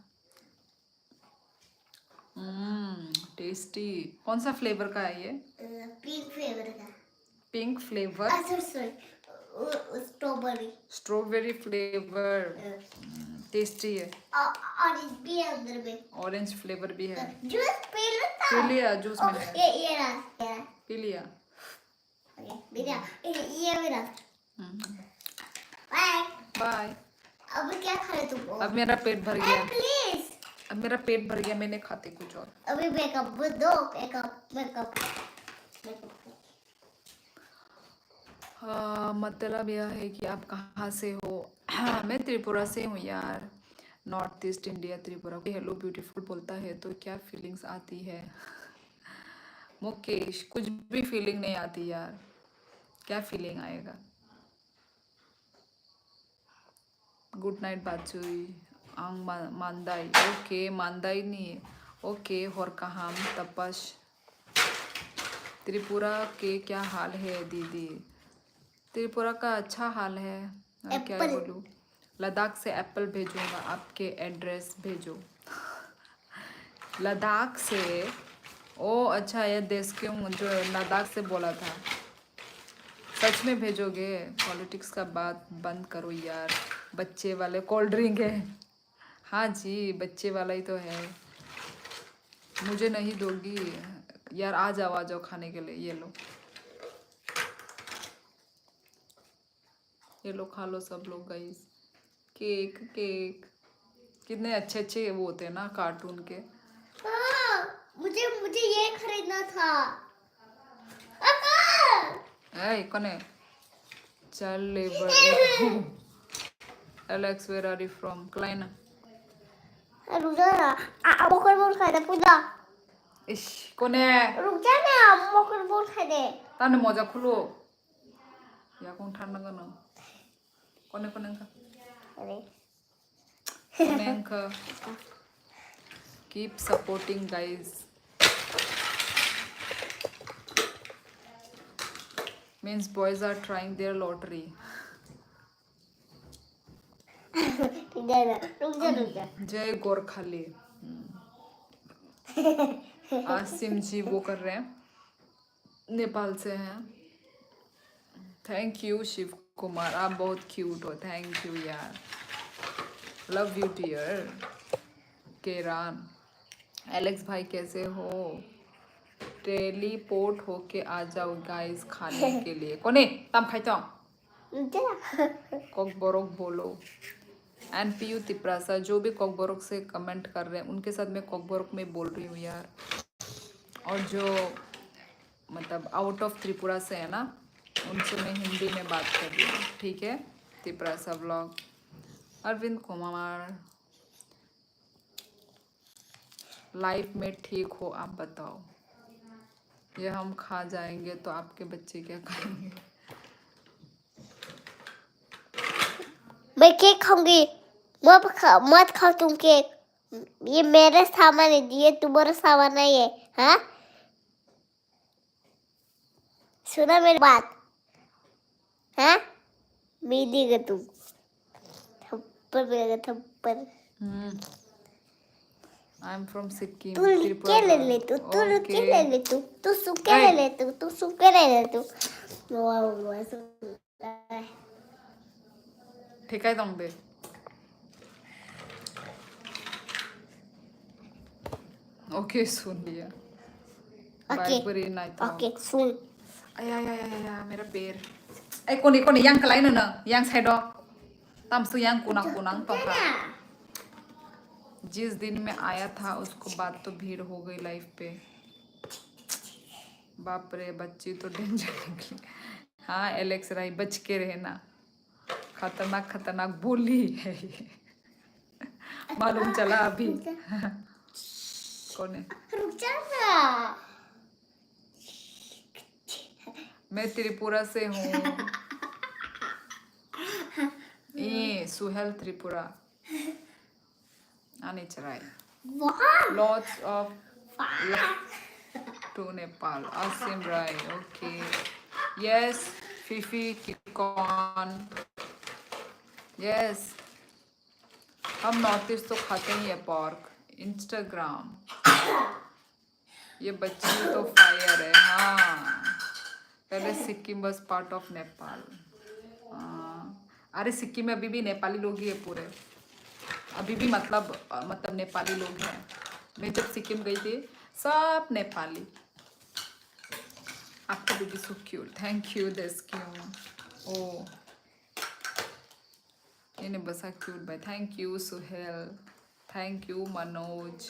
टेस्टी। कौन सा फ्लेवर का है ये? पिंक फ्लेवर का। Pink flavour. Sorry strawberry. Strawberry flavour. Tasty है। ऑरेंज भी है अंदर में। ऑरेंज फ्लेवर भी है। जूस पी लेता। पी लिया जूस मैंने। ये रहा। पी लिया। मेरा ये मेरा। Bye bye. अब क्या खा रहे तुम? अब मेरा पेट भर गया। प्लीज। अब मेरा पेट भर गया, मैं नहीं खाती कुछ और। अभी मेकअप दो। मेकअप। मतलब यह है कि आप कहाँ से हो? हाँ, मैं त्रिपुरा से हूँ यार, नॉर्थ ईस्ट इंडिया, त्रिपुरा। कोई हेलो ब्यूटीफुल बोलता है तो क्या फीलिंग्स आती है? मुकेश, कुछ भी फीलिंग नहीं आती यार, क्या फीलिंग आएगा? Good night Bachui. आंग मांदाई। ओके, मांदाई नहीं है। ओके, होरकाहाम तपस। त्रिपुरा के क्या हाल है दीदी? त्रिपुरा का अच्छा हाल है। और क्या बोलूँ? लद्दाख से एप्पल भेजूंगा, आपके एड्रेस भेजो। लद्दाख से? ओ अच्छा, ये देश के जो लद्दाख से बोला था। सच में भेजोगे? पॉलिटिक्स का बात बंद करो यार। बच्चे वाले कोल्ड ड्रिंक है। हाँ जी, बच्चे वाला ही तो है। मुझे नहीं दोगी यार? आ जाओ खाने के लिए। ये लो खा लो सब लोग गाइस। केक कितने अच्छे अच्छे वो होते हैं ना कार्टून के। मुझे ये खरीदना था। कौन है? चल labour. Alex, where are you from? क्लाइन। रुक जा ना, मोकर बोल खाए दे पूजा। इश, कौन है? रुक जा ना, मोकर बोल खाए दे। ताने मजा खुलो या कौन ठंडा गना? कौन का? अरे कौन का? Keep supporting guys. Means boys are trying their lottery. रुक जा। जय गोरखाली। आसिम जी वो कर रहे हैं, नेपाल से हैं। थैंक यू शिव कुमार, आप बहुत क्यूट हो। थैंक यू यार, लव यू डियर। केरान। एलेक्स भाई कैसे हो? टेलीपोर्ट होके आ जाओ गाइस खाने के लिए। कोने तम खाई तो कॉकबोरोक बोलो। एंड पीयू तिप्रासा, जो भी कॉकबोरोक से कमेंट कर रहे हैं उनके साथ मैं कॉकबोरोक में बोल रही हूँ यार। और जो मतलब आउट ऑफ त्रिपुरा से है ना, उनसे मैं हिंदी में बात कर रही हूँ, ठीक है? तिप्रासा व्लॉग। अरविंद कुमार, लाइफ में ठीक हो आप बताओ? ये हम खा जाएंगे तो आपके बच्चे क्या खाएंगे? मैं केक खाऊंगी। मत खाओ तुम केक। ये मेरे सामान है, ये तुम्हारा सामान नहीं है। हाँ, सुना मेरी बात? हाँ, मिलेगा तुम थप्पड़ मिलेगा थप्पड़। आई एम फ्रॉम सिक्किम। तू के ले ले तू के ले ले तू सुके ले ले तू सुके ले ले तू। ठीक है तुम दे। ओके सुन लिया। ओके सुन। आया मेरा पैर। ए कोनी yang kelain na yang sedo tam su yang kunang तो था। जिस दिन में आया था उसको बाद तो भीड़ हो गई लाइफ पे। बाप रे, बच्ची तो डेंजर निकली। हाँ एलेक्स राई, बच के रहना, खतरनाक बोली है ये। मालूम चला अभी। कौन है? रुक जा ना। मैं त्रिपुरा से हूँ। ये Suhel Tripura. Anicharai. Lots of to Nepal. Asim Rai. Okay. Yes. Fifi Kikon. Yes. हम नॉर्थ ईस्ट तो खाते ही है पॉर्क। इंस्टाग्राम, ये बच्ची तो फायर है। हाँ, पहले Sikkim was part of Nepal. अरे सिक्किम में अभी भी नेपाली लोग ही है पूरे, अभी भी मतलब नेपाली लोग हैं। मैं जब सिक्किम गई थी सब नेपाली। आपका baby so cute, thank you this क्यों। ओ ये बसा क्यूट भाई, thank you Suhel, thank you Manoj,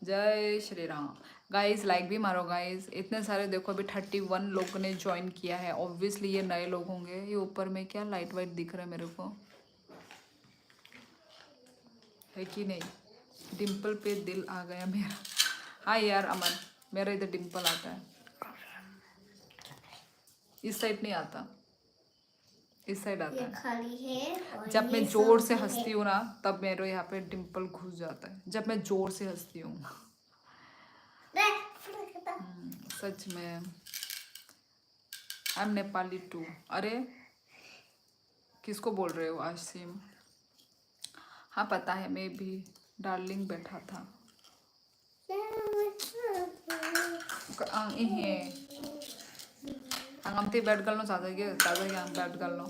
Jai Shri Ram. Guys like भी मारो गाइज, इतने सारे देखो अभी 31 लोगों ने ज्वाइन किया है। ऑब्वियसली ये नए लोग होंगे। ये ऊपर में क्या लाइट वाइट दिख रहा है मेरे को, है कि नहीं? डिम्पल पे दिल आ गया मेरा। हाँ यार अमन, मेरा इधर डिम्पल आता है, इस साइड नहीं आता, इस साइड आता है। खाली है और जब मैं ये जोर सब से भी है। हंसती हूँ ना तब मेरे यहाँ पे डिम्पल घुस जाता है, जब मैं जोर से हंसती हूँ। सच में। I am Nepali too. अरे किसको बोल रहे हो आसिम? हाँ पता है, मैं भी डार्लिंग बैठा था। अंगमती बैठ गल लो ज्यादा क्या बैठ गल लो।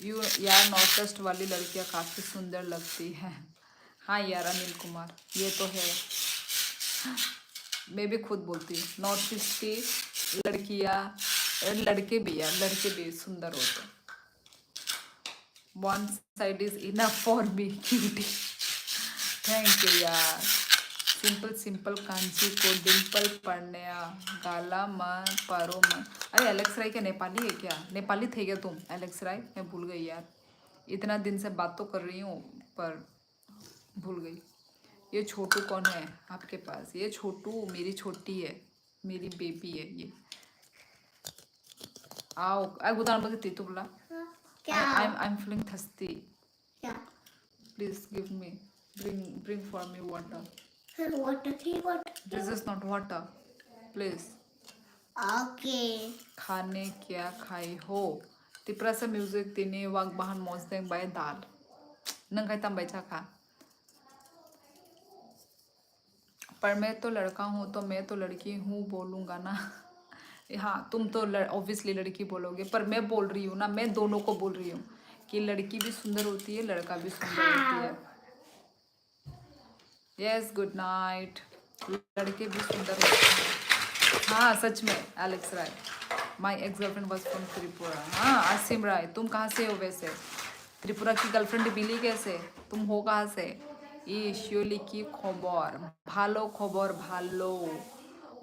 यू यार नॉर्थ ईस्ट वाली लड़कियाँ काफ़ी सुंदर लगती हैं। हाँ यार अनिल कुमार, ये तो है, मैं भी खुद बोलती हूँ नॉर्थ ईस्ट की लड़कियाँ, लड़के भी यार, लड़के भी सुंदर होते। One side is enough for me cutie. Thank you यार। सिंपल सिंपल कांची को डिम्पल पढ़ने गाला मन पारो मन। अरे एलेक्स राय क्या नेपाली है क्या? नेपाली थे क्या तुम एलेक्स राय? मैं भूल गई यार, इतना दिन से बात तो कर रही हूँ पर भूल गई। ये छोटू कौन है आपके पास? ये छोटू मेरी छोटी है, मेरी बेबी है ये। आओ गुदान बगती तुबला। I'm feeling thirsty. Yeah. Please give me, bring for me water. Water, tea, water. This is not water. Please. Okay. खाने क्या खाई हो? तिपरा से म्यूजिक तिनी वाक बहन मोस्तेंग बाय दाल। नंग खाई तम बैठा खा। पर मैं तो लड़का हूँ तो मैं तो लड़की हूँ बोलूँगा ना। हाँ तुम तो ऑब्वियसली लड़की बोलोगे, पर मैं बोल रही हूँ ना, मैं दोनों को बोल रही हूँ कि लड़की भी सुंदर होती है, लड़का भी सुंदर होती है। Yes good night. लड़के भी सुंदर होते हैं। हाँ सच में Alex Rai, my ex girlfriend was from Tripura. हाँ आसिम राय, तुम कहाँ से हो वैसे? त्रिपुरा की गर्लफ्रेंड मिली कैसे? तुम हो कहाँ से? ये शियोली की खबर भालो, खबर भालो।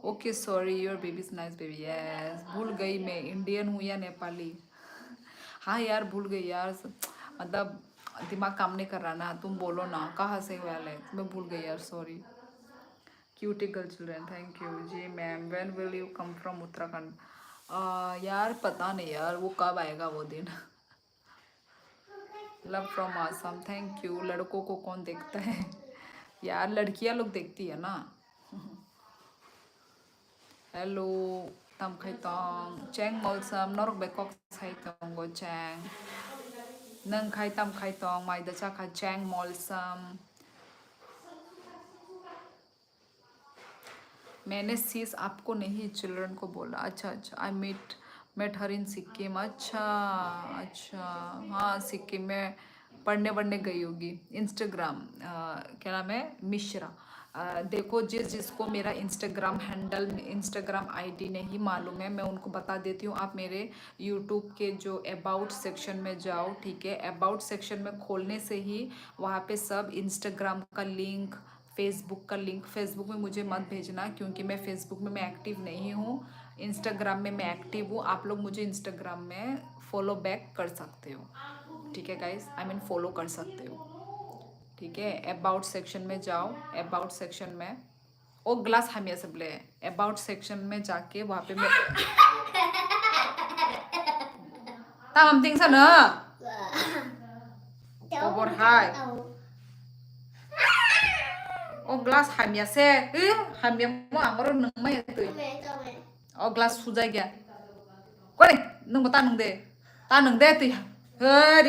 Okay sorry, your baby is nice baby. Yes भूल गई मैं इंडियन हूँ या नेपाली। हाँ यार भूल गई यार, मतलब दिमाग काम नहीं कर रहा ना। तुम बोलो ना कहाँ से हो एलेक्स, मैं भूल गई यार, sorry. Cutie girl children, thank you ji ma'am. When will you come from Uttarakhand? यार पता नहीं यार वो कब आएगा वो दिन। Love from Assam, thank you. लड़कों को कौन देखता है यार, लड़कियां लोग देखती है ना। हेलो तम खाइतोंग चैंग मोलसम नोरक बेकॉक खाइतोंग गो चैंग नंग खाइ तम खाइतोंग माइ दचा खा चैंग मोलसम। मैंने सीस आपको नहीं चिल्ड्रन को बोला। अच्छा अच्छा, आई मेट हर इन सिक्किम। अच्छा अच्छा, हाँ सिक्किम में पढ़ने वढ़ने गई होगी। इंस्टाग्राम क्या नाम है? मिश्रा। देखो जिसको मेरा इंस्टाग्राम हैंडल, इंस्टाग्राम आईडी नहीं मालूम है, मैं उनको बता देती हूँ। आप मेरे यूट्यूब के जो अबाउट सेक्शन में जाओ, ठीक है? अबाउट सेक्शन में खोलने से ही वहाँ पे सब इंस्टाग्राम का लिंक, फेसबुक का लिंक। फेसबुक में मुझे मत भेजना क्योंकि मैं फेसबुक में मैं एक्टिव नहीं हूँ, इंस्टाग्राम में मैं एक्टिव हूँ। आप लोग मुझे इंस्टाग्राम में फॉलो बैक कर सकते हो, ठीक है गाइस? आई मीन फॉलो कर सकते हो, ठीक है? अबाउट सेक्शन में जाओ, अबाउट सेक्शन में ओ ग्लास हमिया सब ले, अबाउट सेक्शन में जाके वहाँ पे मैं हम थिंग सा ना ओवर हाय ओ ग्लास हमिया से हमिया मो आंगरो नंग मै तुई ओ ग्लास सुजा गया कोने नंग बता नंग दे तुई।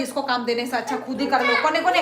इसको काम देने से अच्छा खुद ही कर लो। कोने कोने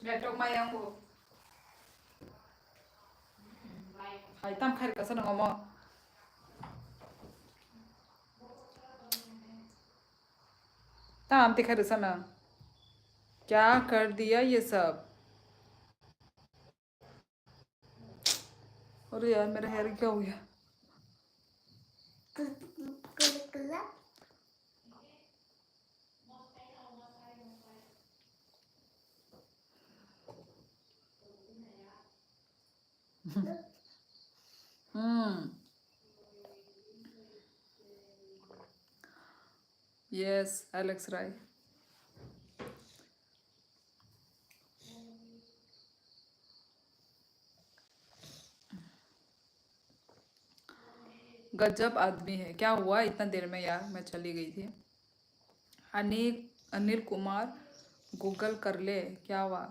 Betok mayang bu. Hai tam khair ka sana ngomo. Tam te khair sana. क्या कर दिया ये सब? अरे यार मेरा हेयर क्या हो गया? Yes, Alex Rai. गजब आदमी है। क्या हुआ इतना देर में यार? मैं चली गई थी। अनिल कुमार गूगल कर ले। क्या हुआ?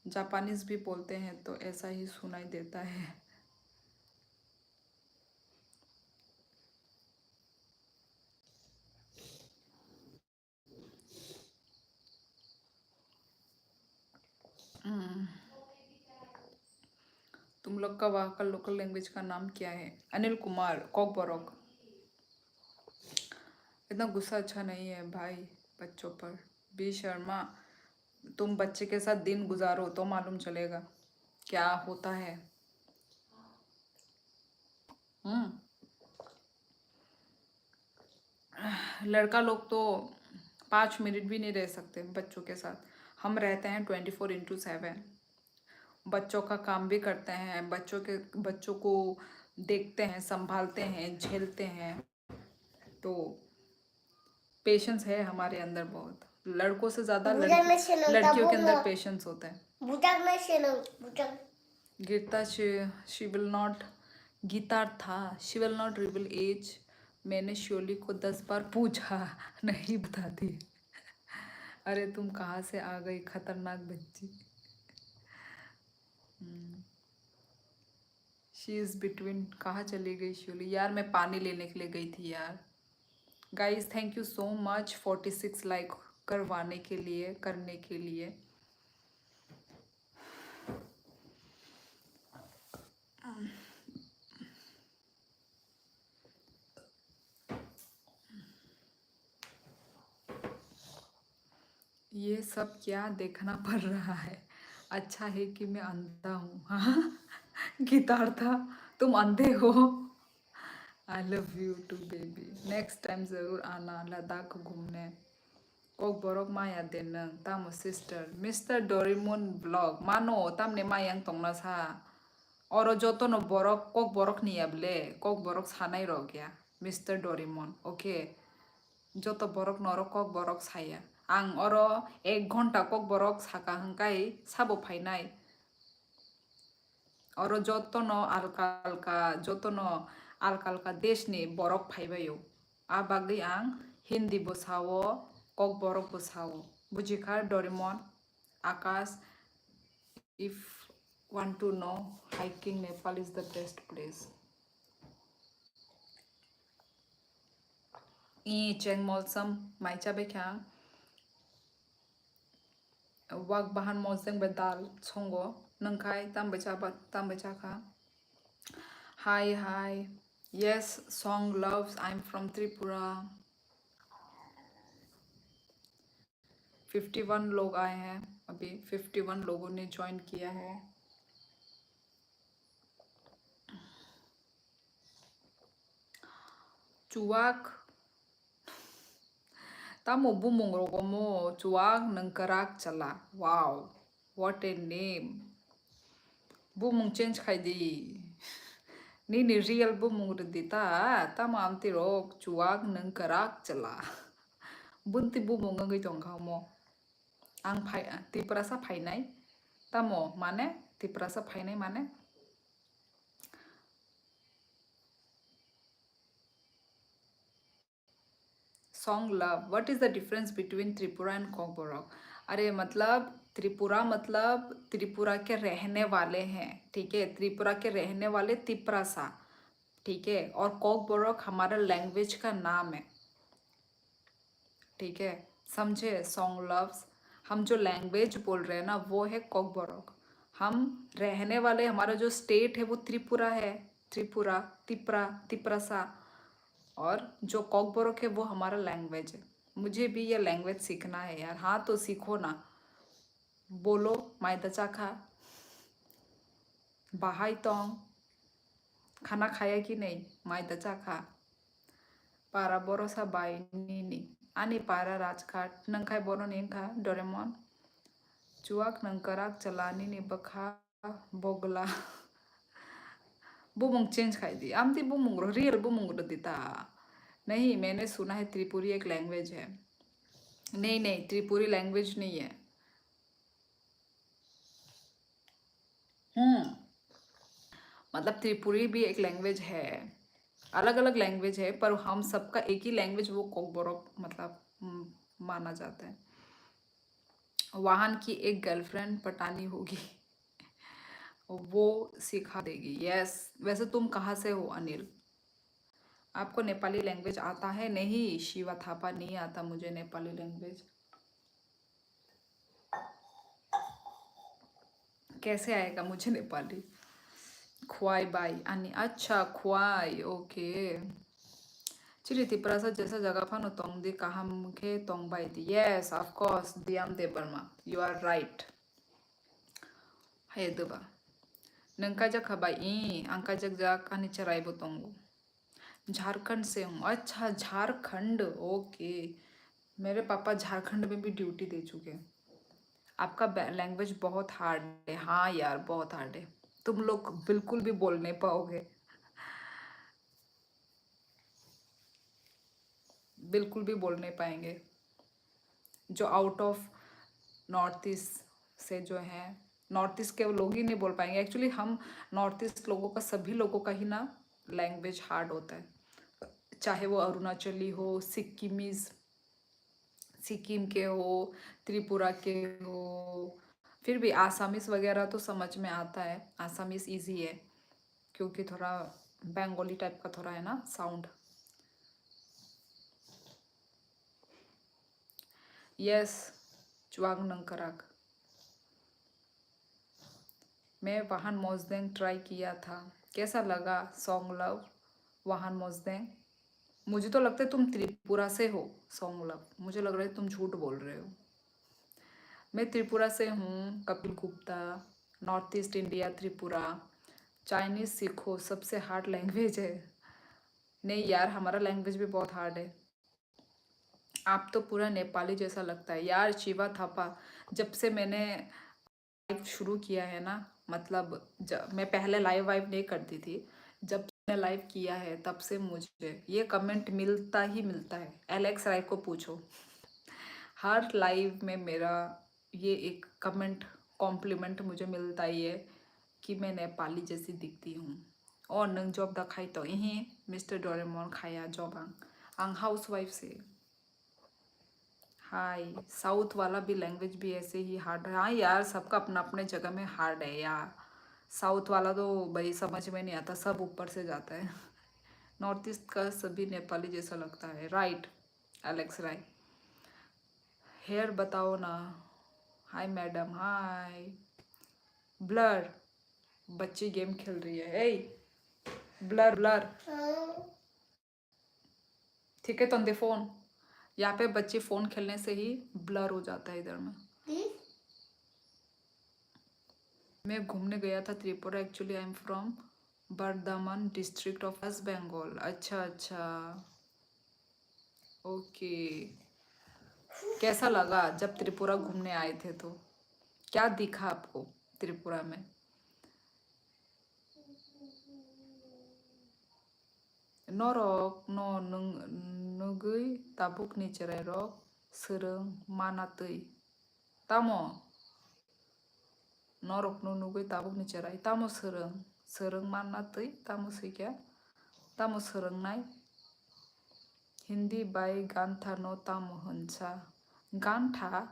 जापानीज भी बोलते हैं तो ऐसा ही सुनाई देता है। तुम लोग का वहाँ का लोकल लैंग्वेज का नाम क्या है? अनिल कुमार कॉकबोरोक। इतना गुस्सा अच्छा नहीं है भाई बच्चों पर। बी शर्मा, तुम बच्चे के साथ दिन गुजारो तो मालूम चलेगा क्या होता है। लड़का लोग तो 5 मिनट भी नहीं रह सकते बच्चों के साथ। हम रहते हैं 24/7। बच्चों का काम भी करते हैं, बच्चों को देखते हैं, संभालते हैं, झेलते हैं। तो पेशेंस है हमारे अंदर बहुत। लड़कों से ज़्यादा लड़कियों के अंदर पेशेंस होता है। Geeta she will not Geeta था she will not reveal age. मैंने शोली को 10 बार पूछा, नहीं बताती। अरे तुम कहाँ से आ गई खतरनाक बच्ची। She is between. कहाँ चली गई शोली? यार मैं पानी लेने के लिए गई थी यार। Guys thank you so much 46 like करने के लिए। ये सब क्या देखना पड़ रहा है? अच्छा है कि मैं अंधा हूँ। हाँ गिटार था, तुम अंधे हो। I love you too baby. Next time ज़रूर आना लद्दाख घूमने। कोक बोरक माया देन तामो सिस्टर मिस्टर डोरेमोन ब्लॉग मानो तामने मायांग तोंगना सा और जो तो नो बोरक कोक बोरक नहीं अबले कोक बोरक सानाई रो गया मिस्टर डोरेमोन। ओके जो तो बोरक नरो कोक बोरक साया आं और 1 घंटा कोक बोरक साका हंकाई साबो फाइनाई और जो तो नो आलका देश ने बोरक फाइबायो आ बागै आं हिंदी बोसावो कोक बोरक बोसावो बुजिखा Doraemon Akash. If want to know, hiking Nepal is the best place. Cheng Molsam Maicha Bekyang Wak Bahan Moseng Bedal Songo Nangkai Tambacha Ka. Hi. Yes, song loves. I'm from Tripura. 51 लोग आए हैं अभी। 51 लोगों ने join किया है। Cuak Tamo bumong rogomo cuak nengkerak cela. Wow, what a name. Bumong change खाई Nini real bumong redita tamo amti rok cuak nengkerak cela. Bunti bumong ngai tong mo. Ang phai tiprasa phainai tamo mane tiprasa phainai mane song love. What is the difference between Tripura and Kokborok? अरे मतलब त्रिपुरा के रहने वाले हैं, ठीक है। त्रिपुरा के रहने वाले तिप्रासा, ठीक है। और कोकबोरक हमारा लैंग्वेज का नाम है, ठीक है। समझे? सॉन्ग लव्स हम जो लैंग्वेज बोल रहे हैं ना वो है कोकबोरोक। हम रहने वाले, हमारा जो स्टेट है वो त्रिपुरा है, त्रिपुरा, तिप्रा, तिप्रसा। और जो कोकबोरोक है वो हमारा लैंग्वेज है। मुझे भी ये लैंग्वेज सीखना है यार। हाँ तो सीखो ना, बोलो माइदचा खा, बाहाई तोंग, खाना खाया कि नहीं, माइदचा खा, पारा बोरोसा बाई नी आनी पारा राजघाट नंखाय बोरो नेखा डोरेमन चुआक नंकराक चलानी ने बखा बोगला बुमुंग चेंज खाई दी आमती बुमुंग रियल बुमुंग दिता। नहीं, मैंने सुना है त्रिपुरी एक लैंग्वेज है। नहीं नहीं, त्रिपुरी लैंग्वेज नहीं है। मतलब त्रिपुरी भी एक लैंग्वेज है, अलग अलग लैंग्वेज है, पर हम सबका एक ही लैंग्वेज वो कोकबोरोक मतलब माना जाता है। वाहन की एक गर्लफ्रेंड पटानी होगी, वो सिखा देगी। यस, वैसे तुम कहाँ से हो अनिल? आपको नेपाली लैंग्वेज आता है? नहीं शिवा थापा, नहीं आता मुझे नेपाली लैंग्वेज। कैसे आएगा मुझे नेपाली? ख्वाई बाई अनि, अच्छा ख्वाई, ओके। चिली तिप्रासा जैसा जगह फानो तोंगदी कहा मुखे तोंगबाई दी। Yes of course Diyam De Barma, you are right. है दबा नंका जग खबाई ई अंका जग जाक अनि चराई बोतोंगो। झारखंड से हूँ। अच्छा झारखंड, ओके। मेरे पापा झारखंड में भी ड्यूटी दे चुके हैं। आपका लैंग्वेज बहुत हार्ड है। हाँ यार बहुत हार्ड है, तुम लोग बिल्कुल भी बोल नहीं पाओगे, बिल्कुल भी बोल नहीं पाएंगे। जो आउट ऑफ नॉर्थ ईस्ट से जो है, नॉर्थ ईस्ट के लोग ही नहीं बोल पाएंगे। एक्चुअली हम नॉर्थ ईस्ट लोगों का, सभी लोगों का ही ना लैंग्वेज हार्ड होता है, चाहे वो अरुणाचली हो, सिक्किमीज, सिक्किम के हो, त्रिपुरा के हो, फिर भी आसामीज वगैरह तो समझ में आता है। आसामीज इजी है क्योंकि थोड़ा बंगाली टाइप का थोड़ा है ना साउंड। Yes Chwang नंकराक। मैं वाहन मोजदेंग ट्राई किया था, कैसा लगा सॉन्ग लव? वाहन मोजदेंग, मुझे तो लगता है तुम त्रिपुरा से हो। सॉन्ग लव, मुझे लग रहा है तुम झूठ बोल रहे हो। मैं त्रिपुरा से हूँ, Kapil Gupta, north east India Tripura. Chinese सीखो, सबसे हार्ड लैंग्वेज है। नहीं यार, हमारा लैंग्वेज भी बहुत हार्ड है। आप तो पूरा नेपाली जैसा लगता है यार। शिवा थापा, जब से मैंने लाइव शुरू किया है ना, मतलब जब मैं पहले लाइव वाइव नहीं करती थी, जब मैंने लाइव किया है तब से मुझे ये कमेंट मिलता ही मिलता है। एलेक्स राय को पूछो, हर लाइव में मेरा ये एक कमेंट कॉम्प्लीमेंट मुझे मिलता ही है कि मैं नेपाली जैसी दिखती हूँ। और नंग जॉब दखाई तो यही मिस्टर डोरेमोन खाया जॉब आंग हाउस वाइफ से। हाय, साउथ वाला भी लैंग्वेज भी ऐसे ही हार्ड है। हाँ यार, सबका अपना अपने जगह में हार्ड है यार। साउथ वाला तो भाई समझ में नहीं आता, सब ऊपर से जाता है। नॉर्थ ईस्ट का सभी नेपाली जैसा लगता है। राइट एलेक्स राय। हेयर बताओ ना। हाय मैडम, हाय। ब्लर, बच्ची गेम खेल रही है। ए ब्लर ब्लर, ठीक है तो दे फोन। यहाँ पे बच्चे फोन खेलने से ही ब्लर हो जाता है इधर में। मैं घूमने गया था Tripura, actually I am from Bardhaman district of West Bengal. अच्छा अच्छा, ओके। कैसा लगा जब त्रिपुरा घूमने आए थे तो? क्या दिखा आपको त्रिपुरा में? नरक न नुगै ताबुक निचेराय रक सोरों मानातै तामो नरक न नुगै ताबुक निचेराय तामो सोरों सोरों मानातै तामो सैक्या तामो सोरोंनाय हिंदी बाय गांथा न तामो हंसा गांथा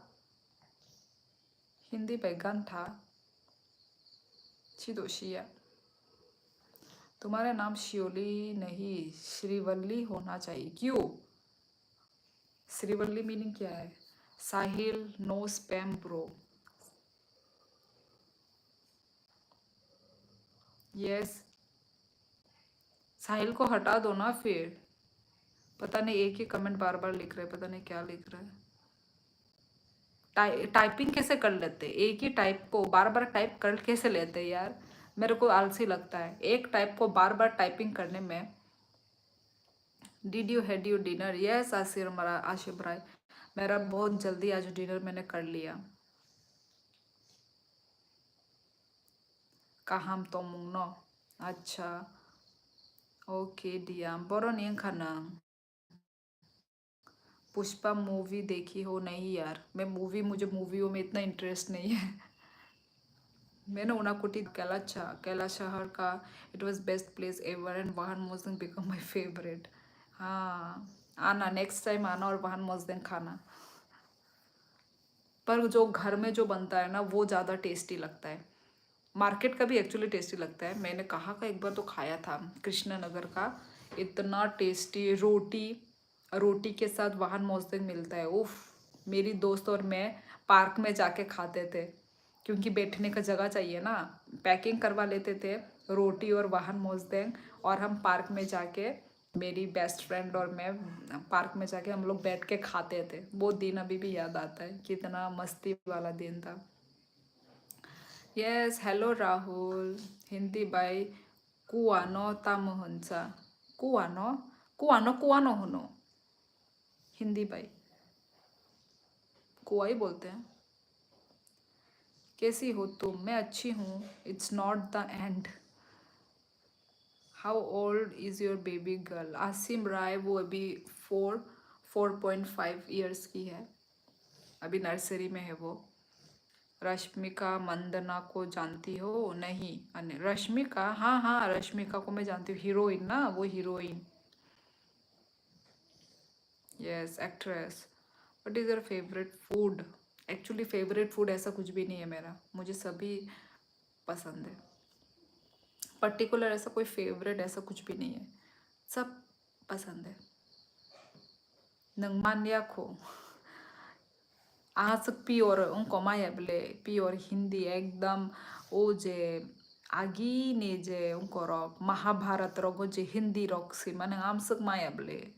हिंदी बाय गांथा चिदोशिया। तुम्हारा नाम शियोली नहीं श्रीवल्ली होना चाहिए। क्यों? श्रीवल्ली मीनिंग क्या है? साहिल नो स्पैम ब्रो। यस, साहिल को हटा दो ना फिर। पता नहीं एक ही कमेंट बार बार लिख रहे हैं, पता नहीं क्या लिख रहा है। टाइपिंग कैसे कर लेते, एक ही टाइप को बार बार टाइप कर कैसे लेते यार। मेरे को आलसी लगता है एक टाइप को बार बार टाइपिंग करने में। Did you had you dinner? Yes Ashif Rai, मेरा बहुत जल्दी आज डिनर मैंने कर लिया। kaham tomung no। अच्छा ओके डिया बड़ो नहीं खाना। पुष्पा मूवी देखी हो? नहीं यार, मैं मुझे मूवियों में इतना इंटरेस्ट नहीं है। मैंने उनाकुटी कैला शहर का it was best place ever and वाहन मोजदन बिकम माई फेवरेट। हाँ आना, नेक्स्ट टाइम आना और वाहन मोजदन खाना। पर जो घर में जो बनता है ना वो ज़्यादा टेस्टी लगता है। मार्केट का भी एक्चुअली टेस्टी लगता है। मैंने कहाँ का एक बार तो खाया था, कृष्णा नगर का, इतना टेस्टी। रोटी के साथ वाहन मोजदन मिलता है, उफ। मेरी दोस्त और मैं पार्क में जाके खाते थे, क्योंकि बैठने का जगह चाहिए ना। पैकिंग करवा लेते थे रोटी और वाहन मोजदन, और हम पार्क में जाके, मेरी बेस्ट फ्रेंड और मैं पार्क में जाके हम लोग बैठ के खाते थे। वो दिन अभी भी याद आता है, कितना मस्ती वाला दिन था। यस हेलो राहुल, हिंदी बाई कुआनो तामहंसा। कुआनो कुआनो कुआनो हुनो, हिंदी बाई कुआ ही बोलते हैं। कैसी हो तुम? मैं अच्छी हूँ। It's not the end. How old is your baby girl? Asim Rai, वो अभी 4.5 ईयर्स की है, अभी नर्सरी में है वो। रश्मिका मंदना को जानती हो? नहीं। रश्मिका, हाँ हाँ रश्मिका को मैं जानती हूँ, हीरोइन ना, वो heroine. Yes actress. What is your favourite food? Actually favourite food ऐसा कुछ भी नहीं है मेरा, मुझे सभी पसंद है। पर्टिकुलर ऐसा कोई फेवरेट ऐसा कुछ भी नहीं है, सब पसंद है। नंगमान्या को आज पियोर उनको माया बोले पियोर हिंदी एकदम। ओ जे आगी ने जे उनको रॉक महाभारत रॉक जे हिंदी रॉक सी माने आम सक माया बोले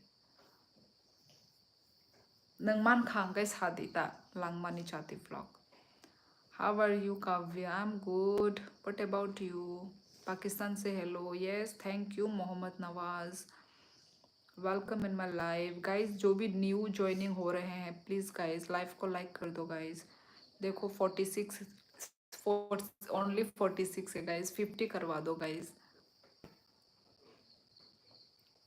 नंगमान खांगे सादिता लांगमानी चाती फ्लॉक। How are you Kavya? I am good, what about you? Pakistan से hello. Yes thank you Mohammad Nawaz, welcome in my live. Guys जो भी न्यू ज्वाइनिंग हो रहे हैं प्लीज़ गाइज लाइव को लाइक कर दो गाइज। देखो 46 ओनली 46 है गाइज, 50 करवा दो गाइज।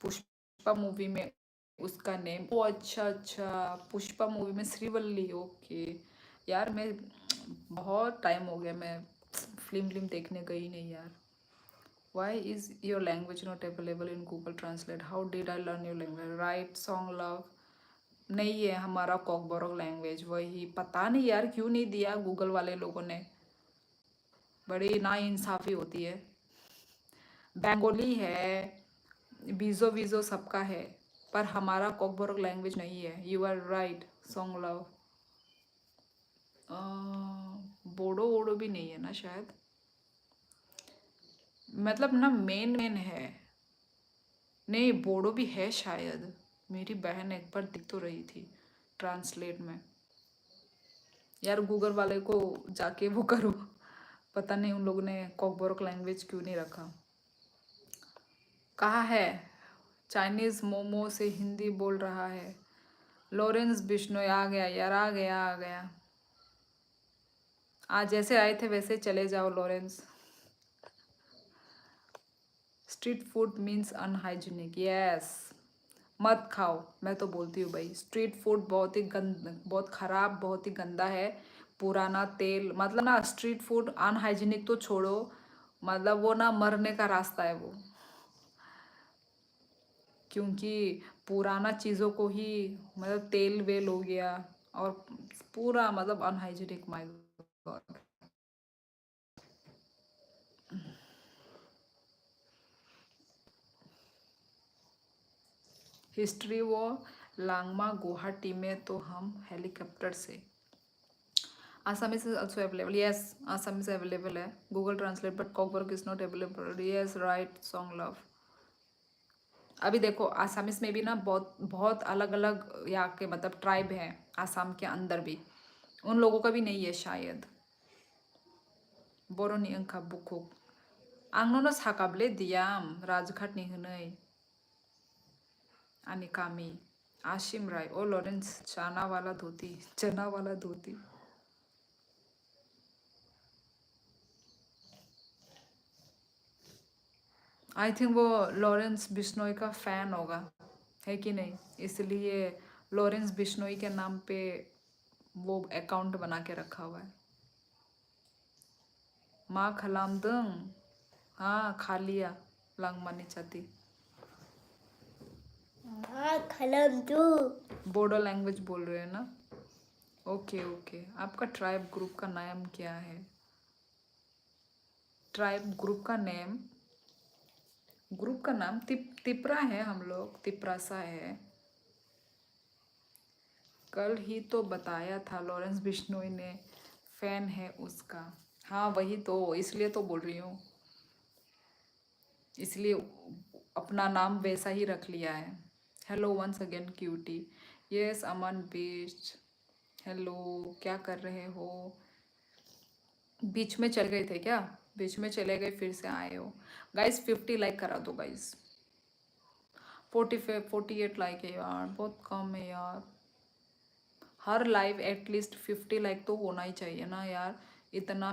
पुष्पा मूवी में उसका नेम, ओ अच्छा अच्छा, पुष्पा मूवी में श्रीवल्ली, ओके। यार मैं बहुत टाइम हो गया, मैं फिल्म देखने गई नहीं यार। Why is your language not available in Google Translate? How did I learn your language? Right song love नहीं है हमारा कॉकबोरोक लैंग्वेज, वही पता नहीं यार क्यों नहीं दिया गूगल वाले लोगों ने, बड़ी ना इंसाफी होती है। बंगाली है, बीजो वीजो सबका है, पर हमारा कॉकबोरोक लैंग्वेज नहीं है। You are right song love. Bodo वोडो भी नहीं है ना शायद, मतलब ना मेन है। नहीं बोडो भी है शायद, मेरी बहन एक बार दिख तो रही थी ट्रांसलेट में। यार गूगल वाले को जाके वो करो, पता नहीं उन लोगों ने कॉकबोरोक लैंग्वेज क्यों नहीं रखा। कहाँ है? चाइनीज मोमो से हिंदी बोल रहा है। लॉरेंस बिश्नोई आ गया यार, आ गया आ गया। आज जैसे आए थे वैसे चले जाओ Lawrence. Street food means unhygienic, yes मत खाओ। मैं तो बोलती हूँ भाई स्ट्रीट फूड बहुत ही बहुत खराब, बहुत ही गंदा है। पुराना तेल, मतलब ना स्ट्रीट फूड अनहाइजीनिक तो छोड़ो, मतलब वो ना मरने का रास्ता है वो, क्योंकि पुराना चीज़ों को ही, मतलब तेल वेल हो गया और पूरा मतलब अनहाइजीनिक, माय गॉड। हिस्ट्री वो लांगमा गुवाहाटी में तो हम हेलीकॉप्टर से। Assamese is also available. Yes, Assamese available है. Google Translate but Cockburg is not available. Yes, right. Song love. अभी देखो आसामिस में भी ना बहुत बहुत अलग अलग यहाँ के मतलब ट्राइब हैं आसाम के अंदर भी, उन लोगों का भी नहीं है शायद। बर'नि ओंखाम बुकुक आंनोनो साकाबले दियाम राजघाट निहोनै आनी कामी आशिम राय ओ लॉरेंस चना वाला धोती। आई थिंक वो लॉरेंस बिश्नोई का फैन होगा, है कि नहीं, इसलिए लॉरेंस बिश्नोई के नाम पे वो अकाउंट बना के रखा हुआ है। माँ खलाम दंग, हाँ खा लिया लांगमानी चाहती। खलम तू बोडो लैंग्वेज बोल रहे हैं ना। ओके ओके, आपका ट्राइब ग्रुप का नाम क्या है? ट्राइब ग्रुप का नाम तिपरा है, हम लोग तिपरासा है। कल ही तो बताया था लॉरेंस बिश्नोई ने फैन है उसका। हाँ वही तो, इसलिए तो बोल रही हूँ, इसलिए अपना नाम वैसा ही रख लिया है। Hello once again cutie. Yes Aman बीच, हेलो क्या कर रहे हो? बीच में चल गए थे क्या? बीच में चले गए फिर से आए हो? गाइस 50 लाइक करा दो गाइस। 48 लाइक है यार, बहुत कम है यार। हर लाइव एटलीस्ट 50 लाइक तो होना ही चाहिए ना यार। इतना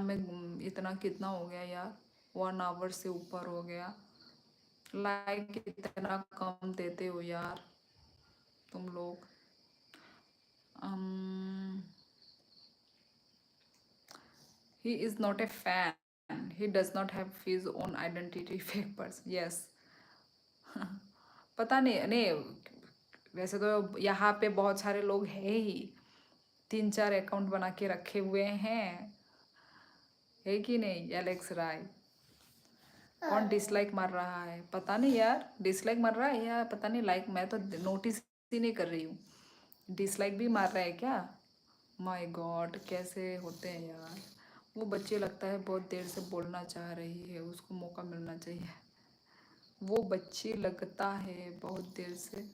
कितना हो गया यार, 1 आवर से ऊपर हो गया। लाइक इतना कम देते हो यार तुम लोग। He is not a fan. He does not have his own identity. Fake person. Yes. पता नहीं वैसे तो यहाँ पे बहुत सारे लोग हैं ही, 3-4 अकाउंट बना के रखे हुए हैं, है कि नहीं? एलेक्स राय कौन डिसलाइक मार रहा है पता नहीं यार, डिसलाइक मार रहा है या पता नहीं लाइक, मैं तो नोटिस ही नहीं कर रही हूँ। डिसलाइक भी मार रहा है क्या? माय गॉड कैसे होते हैं यार। वो बच्चे लगता है बहुत देर से बोलना चाह रही है, उसको मौका मिलना चाहिए। वो बच्ची लगता है बहुत देर से।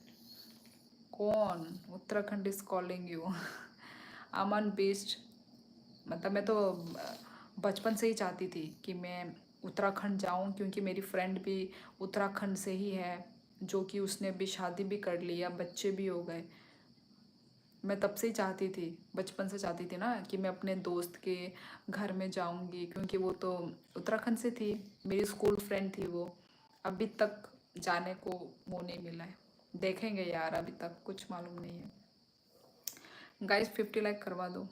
कौन? Uttarakhand is calling you. Aman based, मतलब मैं तो बचपन से ही चाहती थी कि मैं उत्तराखंड जाऊं, क्योंकि मेरी फ्रेंड भी उत्तराखंड से ही है, जो कि उसने भी शादी भी कर लिया, बच्चे भी हो गए। मैं तब से ही चाहती थी, बचपन से चाहती थी ना कि मैं अपने दोस्त के घर में जाऊंगी, क्योंकि वो तो उत्तराखंड से थी, मेरी स्कूल फ्रेंड थी वो। अभी तक जाने को वो नहीं मिला है, देखेंगे यार, अभी तक कुछ मालूम नहीं है। गाइस 50 लाइक करवा दो।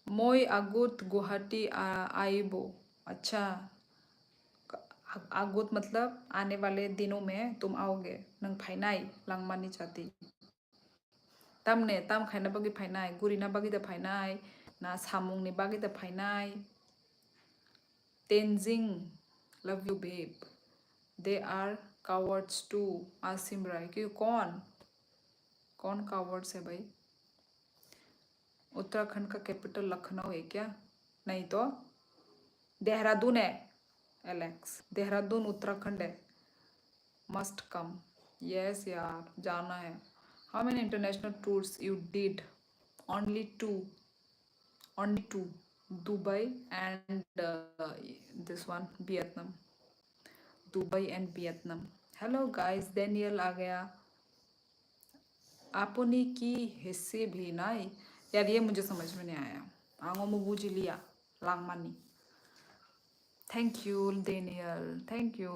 मोई आगुत गुवाहाटी आइबो। अच्छा, आगुत मतलब आने वाले दिनों में तुम आओगे। नंग फाइनाई लांगमानी चाहती तमने तम खाइना बागी फाइनाई, गुरीना बागी दा फाइनाई, ना सामुंगनि बागी दा फाइनाई। Tenzing love you babe, they are cowards too. Asim Rai क्यों? कौन कावर्ड्स है भाई? उत्तराखंड का कैपिटल लखनऊ है क्या? नहीं तो देहरादून है। एलेक्स देहरादून उत्तराखंड है। Must come. यस यार जाना है। How many international tours you did? Only two, Dubai and this one Vietnam. Dubai and Vietnam. Hello guys, Daniel आ गया। आपने की हिस्से भी नाई यार, ये मुझे समझ में नहीं आया। आंगो मुबूजी लिया लांगमानी। Thank you Daniel, thank you.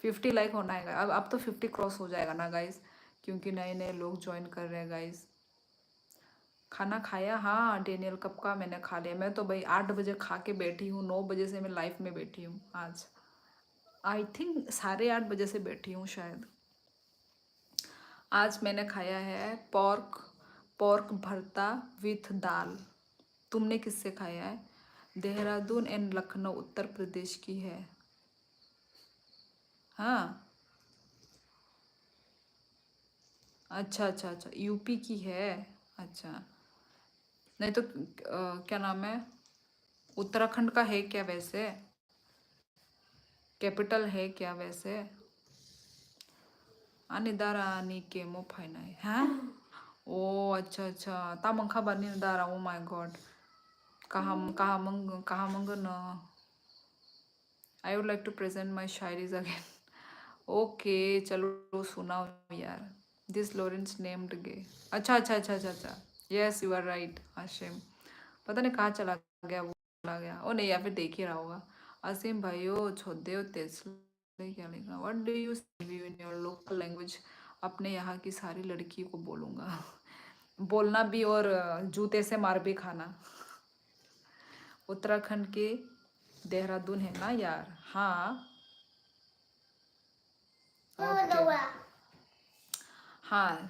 50 like होना है अब तो 50 क्रॉस हो जाएगा ना गाइस, क्योंकि नए नए लोग ज्वाइन कर रहे हैं गाइस। खाना खाया? हाँ डेनियल कब का मैंने खा लिया। मैं तो भाई 8 बजे खा के बैठी हूँ, 9 बजे से मैं लाइफ में बैठी हूँ। आज आई थिंक 8:30 बजे से बैठी हूँ शायद। आज मैंने खाया है पोर्क भरता विथ दाल। तुमने किससे खाया है? देहरादून एंड लखनऊ उत्तर प्रदेश की है। हाँ अच्छा अच्छा अच्छा, यूपी की है। अच्छा, नहीं तो क्या नाम है, उत्तराखंड का है क्या वैसे? कैपिटल है क्या वैसे? अनिदारा नी के मो फाइना है। ओ अच्छा अच्छा, तामंखा बनी दारा, ओ माय गॉड। कहाँ मंग न। I would like to present my shayaris again. Okay चलो सुनाओ यार। This Lawrence named gay. अच्छा अच्छा अच्छा अच्छा अच्छा, yes you are right Ashim. पता नहीं कहाँ चला गया वो, चला गया ओ नहीं, या फिर देख ही रहा होगा। असीम भाइयों छोदे हो तेजले क्या लिखा, what do you review in your local language. अपने यहाँ की सारी लड़की को बोलूँगा। बोलना भी और जूते से मार भी खाना। उत्तराखंड के देहरादून है ना यार। हाँ ओके हाँ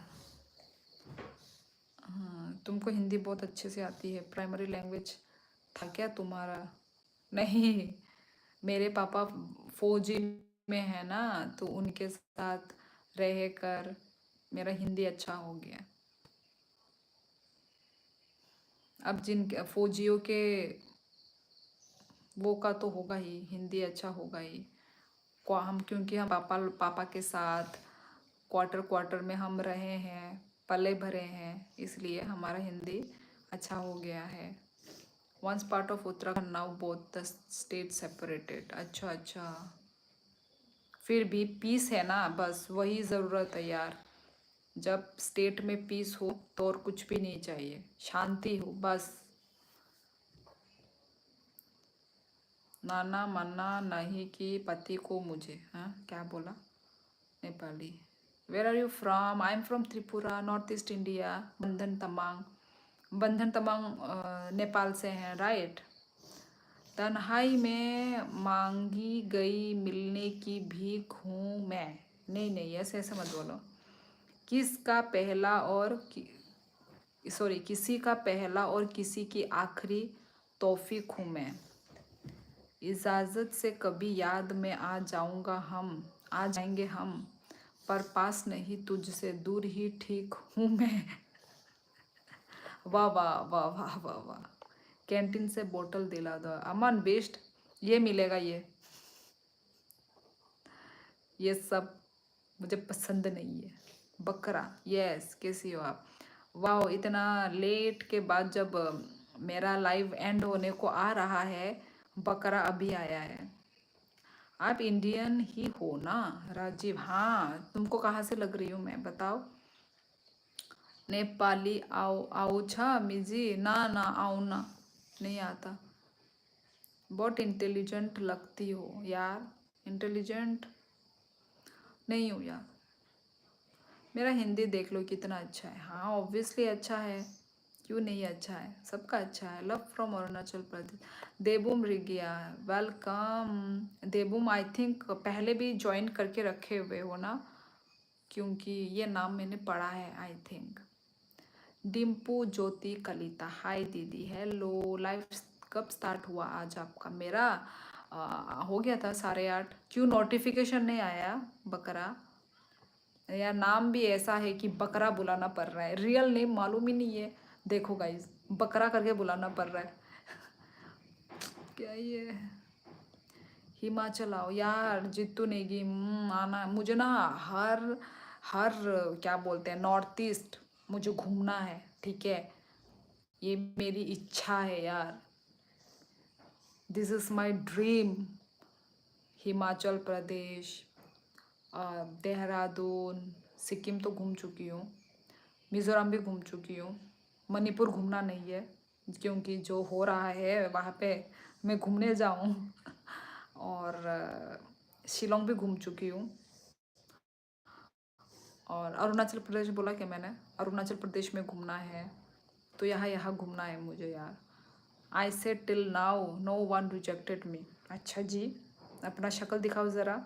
हाँ, तुमको हिंदी बहुत अच्छे से आती है, प्राइमरी लैंग्वेज था क्या तुम्हारा? नहीं, मेरे पापा फौजी में है ना, तो उनके साथ रह कर मेरा हिंदी अच्छा हो गया। अब जिन फौजियों के वो का तो होगा ही, हिंदी अच्छा होगा ही। हम क्योंकि हम पापा के साथ क्वार्टर क्वार्टर में हम रहे हैं, पले भरे हैं, इसलिए हमारा हिंदी अच्छा हो गया है। Once part of Uttarakhand, now both the state separated. अच्छा अच्छा, फिर भी पीस है ना, बस वही ज़रूरत है यार। जब स्टेट में पीस हो तो और कुछ भी नहीं चाहिए, शांति हो बस। नाना मन्ना नहीं कि पति को मुझे, हाँ क्या बोला? Nepali. Where are you from? I am from Tripura, north east India, Bandhan Tamang. बंधन तमांग नेपाल से हैं, राइट। तन्हाई में मांगी गई मिलने की भीख हूँ मैं। नहीं नहीं, ऐसे ऐसे मत बोलो। किसका पहला और सॉरी, किसी का पहला और किसी की आखिरी तौफीक हूँ मैं। इजाज़त से कभी याद में आ जाऊँगा हम, आ जाएंगे हम, पर पास नहीं तुझसे दूर ही ठीक हूँ मैं। वाह वाह वाह वाह वाह वाह। कैंटीन से बोतल दिला दो, अमन बेस्ट। ये मिलेगा ये सब मुझे पसंद नहीं है। बकरा, यस कैसी हो आप? वाह, इतना लेट के बाद जब मेरा लाइव एंड होने को आ रहा है, बकरा अभी आया है। आप इंडियन ही हो ना राजीव? हाँ, तुमको कहाँ से लग रही हूँ मैं, बताओ? नेपाली आओ छा मिजी ना ना आओ ना, नहीं आता। बहुत इंटेलिजेंट लगती हो यार। इंटेलिजेंट नहीं हूँ यार। मेरा हिंदी देख लो कितना अच्छा है। हाँ ऑब्वियसली अच्छा है, क्यों नहीं अच्छा है, सबका अच्छा है। Love from Arunachal Pradesh. Debum Rigia, welcome. Debum I think पहले भी ज्वाइन करके रखे हुए हो ना, क्योंकि ये नाम मैंने पढ़ा है आई थिंक। डिम्पू ज्योति कलिता, हाय दीदी, हेलो। लाइव कब स्टार्ट हुआ आज आपका? मेरा हो गया था 8:30। क्यों नोटिफिकेशन नहीं आया? बकरा यार, नाम भी ऐसा है कि बकरा बुलाना पड़ रहा है, रियल नेम मालूम ही नहीं है। देखो गाइस, बकरा करके बुलाना पड़ रहा है। क्या ये? हिमाचल आओ यार, जितू नेगी आना मुझे ना। हर हर क्या बोलते हैं, नॉर्थ ईस्ट मुझे घूमना है, ठीक है? ये मेरी इच्छा है यार, this is my dream. Himachal Pradesh, Dehradun, Sikkim तो घूम चुकी हूँ, मिज़ोरम भी घूम चुकी हूँ। मणिपुर घूमना नहीं है, क्योंकि जो हो रहा है वहाँ पे मैं घूमने जाऊँ। और शिलोंग भी घूम चुकी हूँ। और अरुणाचल प्रदेश बोला क्या मैंने? अरुणाचल प्रदेश में घूमना है, तो यहाँ यहाँ घूमना है मुझे यार। I said till now no one rejected me. अच्छा जी, अपना शक्ल दिखाओ ज़रा।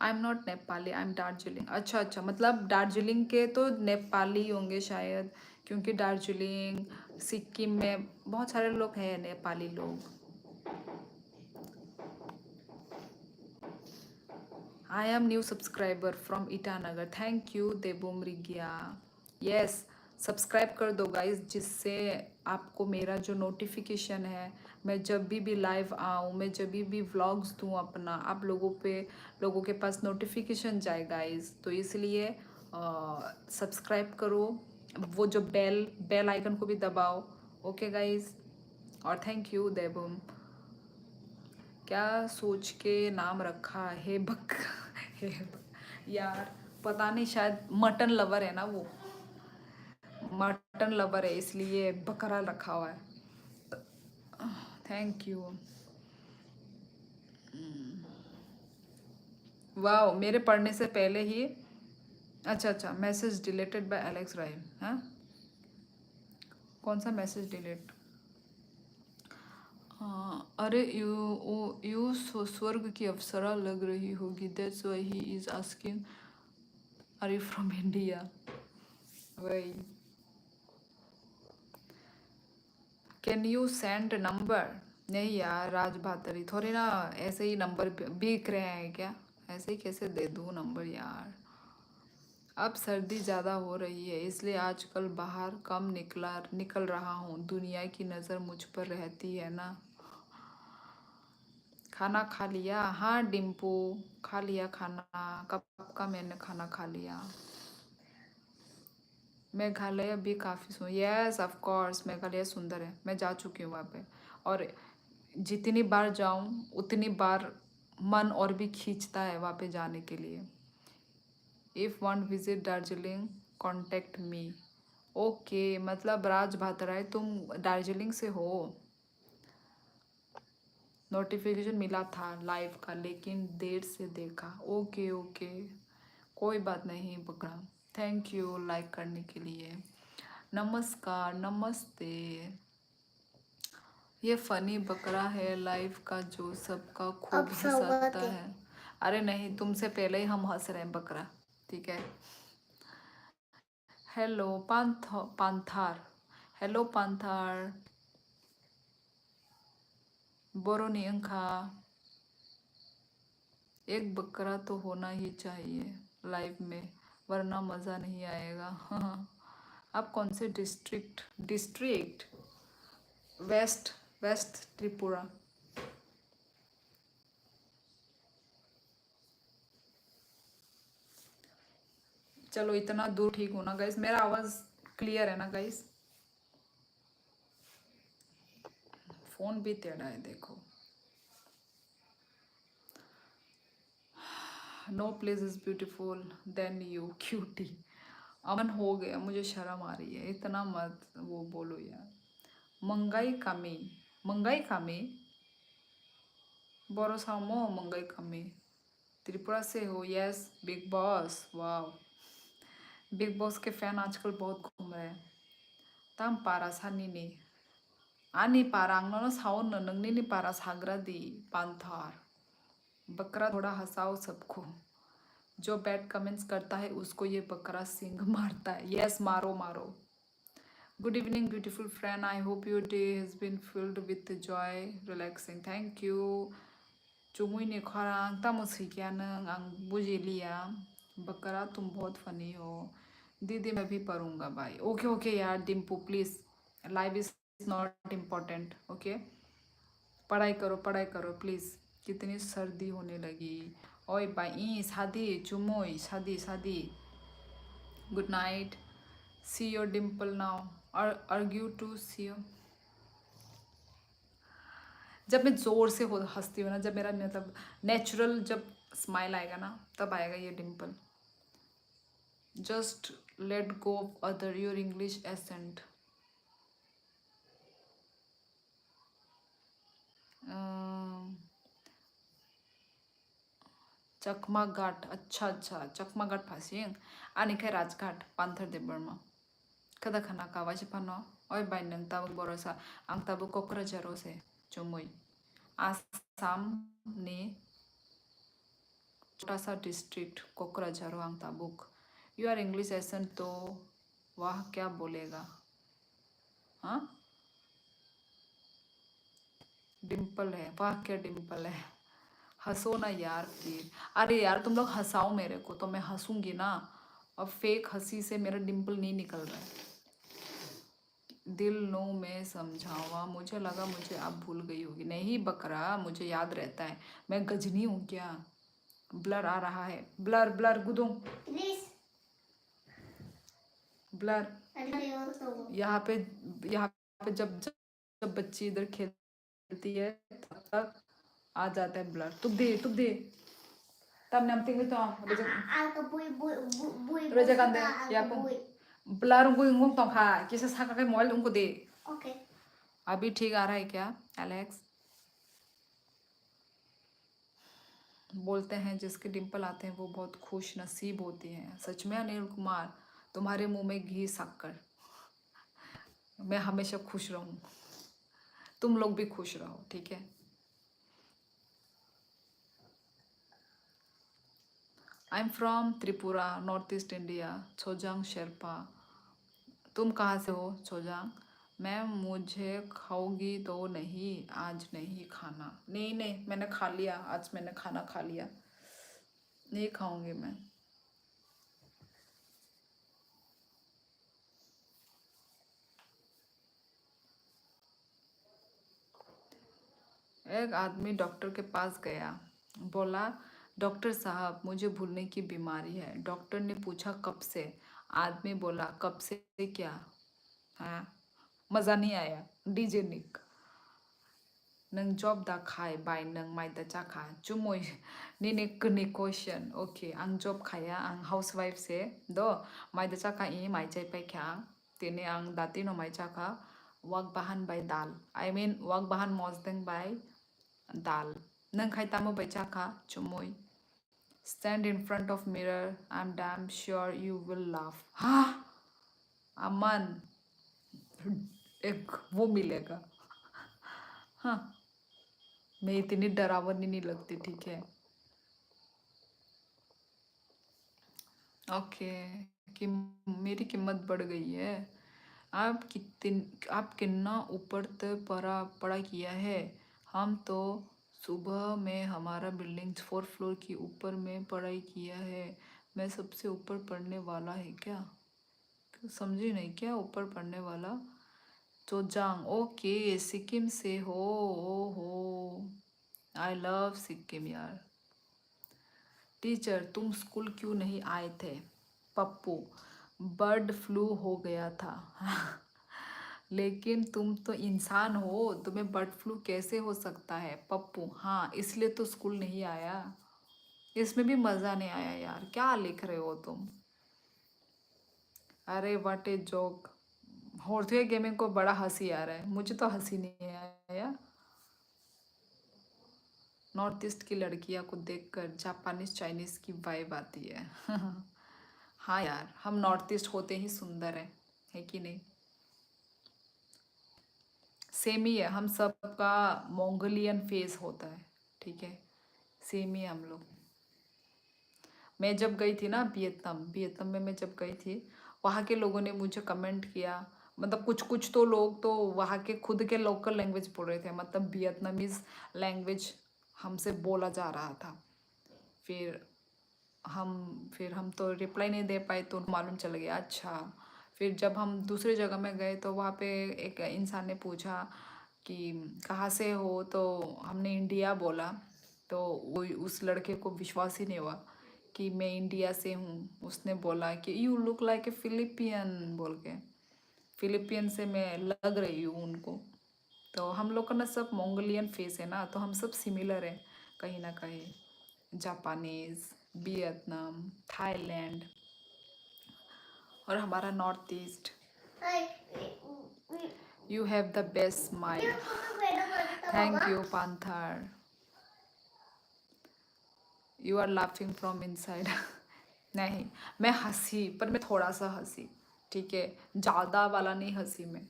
I am not Nepali, I am Darjeeling. अच्छा अच्छा, मतलब दार्जिलिंग के तो नेपाली होंगे शायद, क्योंकि दार्जिलिंग सिक्किम में बहुत सारे लोग हैं नेपाली लोग। I am new subscriber from Itanagar, thank you Debom Rigia. Yes, subscribe कर दो गाइज, जिससे आपको मेरा जो नोटिफिकेशन है, मैं जब भी लाइव आऊँ, मैं जब भी व्लॉग्स दूँ अपना, आप लोगों के पास नोटिफिकेशन जाए गाइज। तो इसलिए सब्सक्राइब करो, वो जो बेल आइकन को भी दबाओ। ओके गाइज, और थैंक यू देबोम। क्या सोच के नाम रखा है यार पता नहीं, शायद मटन लवर है ना वो, मटन लवर है इसलिए बकरा रखा हुआ है। Thank you. वाह, मेरे पढ़ने से पहले ही। अच्छा, मैसेज डिलीटेड बाय एलेक्स राय। हाँ, कौन सा मैसेज डिलीट? हाँ, अरे यू स्वर्ग की अप्सरा लग रही होगी, that's why he is asking are you from India. वही, कैन यू सेंड नंबर? नहीं यार राज भातरी, थोड़ी ना ऐसे ही नंबर बिक रहे हैं क्या? ऐसे ही कैसे दे दूँ नंबर यार। अब सर्दी ज़्यादा हो रही है, इसलिए आजकल बाहर कम निकल रहा हूँ। दुनिया की नज़र मुझ पर रहती है ना। खाना खा लिया? हाँ डिम्पू, खा लिया खाना। कब का मैंने खाना खा लिया। मेघालय भी काफ़ी सुंदर, यस ऑफ कोर्स, मेघालय सुंदर है, मैं जा चुकी हूँ वहाँ पे। और जितनी बार जाऊँ उतनी बार मन और भी खींचता है वहाँ पे जाने के लिए। If want visit Darjeeling contact me. Okay, मतलब राज भातराय तुम दार्जिलिंग से हो? नोटिफिकेशन मिला था लाइव का, लेकिन देर से देखा। ओके ओके, कोई बात नहीं पकड़ा। थैंक यू लाइक करने के लिए। नमस्कार, नमस्ते। ये फनी बकरा है लाइव का जो सबका खूब अब स्वागत हंसाता है। है। अरे नहीं, तुमसे पहले ही हम हंस रहे हैं बकरा, ठीक है। हेलो पांथार, हेलो पांथार, बोरोनी अंखा। एक बकरा तो होना ही चाहिए लाइव में, वरना मज़ा नहीं आएगा। आप कौन से डिस्ट्रिक्ट? Waste, waste Tripura. चलो इतना दूर ठीक हो ना गाइस, मेरा आवाज़ क्लियर है ना गाइस? फ़ोन भी टेढ़ा है देखो। No place is beautiful then you cutie. Aman हो गया, मुझे शर्म आ रही है, इतना मत वो बोलो यार। मंगाई कामी बोरो सामो मंगाई कामी। त्रिपुरा से हो? यस, बिग बॉस, वाह। बिग बॉस के फैन आजकल बहुत घूम रहे हैं। ताम पारा सानीनी आनी पारा आंगनो साउन नंगनी पारा सागरा दी पांथार। बकरा थोड़ा हंसाओ सबको, जो बैड कमेंट्स करता है उसको ये बकरा सिंग मारता है। यस, मारो मारो। Good evening beautiful friend, I hope your day has been filled with joy relaxing. Thank you. चुमुई खरा तमो क्या बुझी लिया। बकरा तुम बहुत फनी हो। दीदी मैं भी पढ़ूंगा भाई। ओके ओके यार Dimpu please, live is not important, okay. पढ़ाई करो प्लीज़। कितनी सर्दी होने लगी। ओए भाई शादी चुमोई शादी। Good night, see your dimple now, argue to see your. जब मैं ज़ोर से हंसती हूँ ना, जब मेरा मतलब नेचुरल जब स्माइल आएगा ना, तब आएगा ये Dimple. Just let go of other your English accent. Chakma Ghat, अच्छा चकमा घाट फासिंग आनी खाय राजघाट पान्थर दे बर्मा कदा खाना कावाशी फानो। ओय बाय नों ताबो बरसा आं ताबो क'क्राझाराव से चुमुई आसाम नि छोटासा डिस्ट्रिक्ट कोकराझार आं ताबुक। यू आर इंग्लिश एसेंट तो वाह क्या बोलेगा। हाँ डिम्पल है, वाह क्या डिम्पल है। हंसो ना यार फिर। अरे यार तुम लोग हंसाओ मेरे को तो मैं हंसूंगी ना। अब फेक हंसी से मेरा डिम्पल नहीं निकल रहा है। दिल नो मैं समझावा, मुझे लगा मुझे आप भूल गई होगी। नहीं बकरा, मुझे याद रहता है। मैं गजनी हूँ क्या? ब्लर आ रहा है, ब्लर ब्लर गुदू, प्लीज ब्लर। यहाँ पे यहाँ पे जब बच्ची इधर खेलती है तब तक आ जाता है ब्लर। तुम दे तब नम tinggal to Roja kande ya pun blur उनको इंगों तो खा किसे साका के मोबाइल उनको दे। ओके अभी ठीक आ रहा है क्या एलेक्स? बोलते हैं जिसके डिम्पल आते हैं वो बहुत खुश नसीब होती हैं। सच में अनिल कुमार, तुम्हारे मुंह में घी शक्कर। मैं हमेशा खुश रहूं, तुम लोग भी खुश रहो, ठीक है? I am from Tripura, north east India, Chhojang Sherpa. तुम कहाँ से हो छोजांग? मैम मुझे खाओगी तो नहीं, आज नहीं खाना। नहीं नहीं, मैंने खा लिया, आज मैंने खाना खा लिया, नहीं खाऊंगी मैं। एक आदमी डॉक्टर के पास गया, बोला डॉक्टर साहब मुझे भूलने की बीमारी है। डॉक्टर ने पूछा कब से? आदमी बोला कब से क्या? हाँ, मज़ा नहीं आया। डीजे निक नंग जॉब दा खाए बाय नंग माइ दा चाखा चुमोय निने कनि क्वेश्चन। ओके आं जॉब खाया आं हाउसवाइफ से दो माइ दा चाखा इ माइ चाइ पाइख्या तिने आं दाति नो माइ चाखा वाक बाहान बाय दाल आई मीन वाक बाहान मजदें बाय दाल नंग खाइ तामो बाय चाखा चुमोय stand in front of mirror, I'm damn sure you will laugh। हाँ अमन एक वो मिलेगा। हाँ मैं इतनी डरावनी नहीं लगती, ठीक है? ओके कि मेरी कीमत बढ़ गई है। आप कितना ऊपर तक पढ़ा किया है? हम तो सुबह में हमारा बिल्डिंग 4 फ्लोर की ऊपर में पढ़ाई किया है। मैं सबसे ऊपर पढ़ने वाला है क्या? समझी नहीं क्या ऊपर पढ़ने वाला? जोजांग ओके सिक्किम से हो। ओहो आई लव सिक्किम यार। टीचर तुम स्कूल क्यों नहीं आए थे? पप्पू बर्ड फ्लू हो गया था। लेकिन तुम तो इंसान हो, तुम्हें बर्ड फ्लू कैसे हो सकता है? पप्पू हाँ इसलिए तो स्कूल नहीं आया। इसमें भी मज़ा नहीं आया यार, क्या लिख रहे हो तुम? अरे व्हाट ए जोक। होर्थवे गेमिंग को बड़ा हंसी आ रहा है, मुझे तो हंसी नहीं आया। नॉर्थ ईस्ट की लड़कियां को देखकर जापानीज चाइनीज की वाइब आती है। हाँ यार हम नॉर्थ ईस्ट होते ही सुंदर है कि नहीं? सेम ही है, हम सबका मोंगोलियन फेस होता है, ठीक है? सेम ही हम लोग। मैं जब गई थी ना वियतनाम में मैं जब गई थी वहाँ के लोगों ने मुझे कमेंट किया, मतलब कुछ कुछ तो लोग तो वहाँ के खुद के लोकल लैंग्वेज बोल रहे थे, मतलब वियतनामीज लैंग्वेज हमसे बोला जा रहा था। फिर हम तो रिप्लाई नहीं दे पाए तो उनको मालूम चल गया। अच्छा फिर जब हम दूसरी जगह में गए तो वहाँ पे एक इंसान ने पूछा कि कहाँ से हो, तो हमने इंडिया बोला। तो वो उस लड़के को विश्वास ही नहीं हुआ कि मैं इंडिया से हूँ। उसने बोला कि you look like a Philippian बोल के। फिलिपियन से मैं लग रही हूँ उनको। तो हम लोग का ना सब मंगोलियन फेस है ना, तो हम सब सिमिलर है कहीं ना कहीं। जापानीज, वियतनाम, थाईलैंड और हमारा north east. You have the best smile. Thank you Panthar. You are laughing from inside. नहीं मैं हंसी, पर मैं थोड़ा सा हंसी, ठीक है? ज़्यादा वाला नहीं हंसी मैं।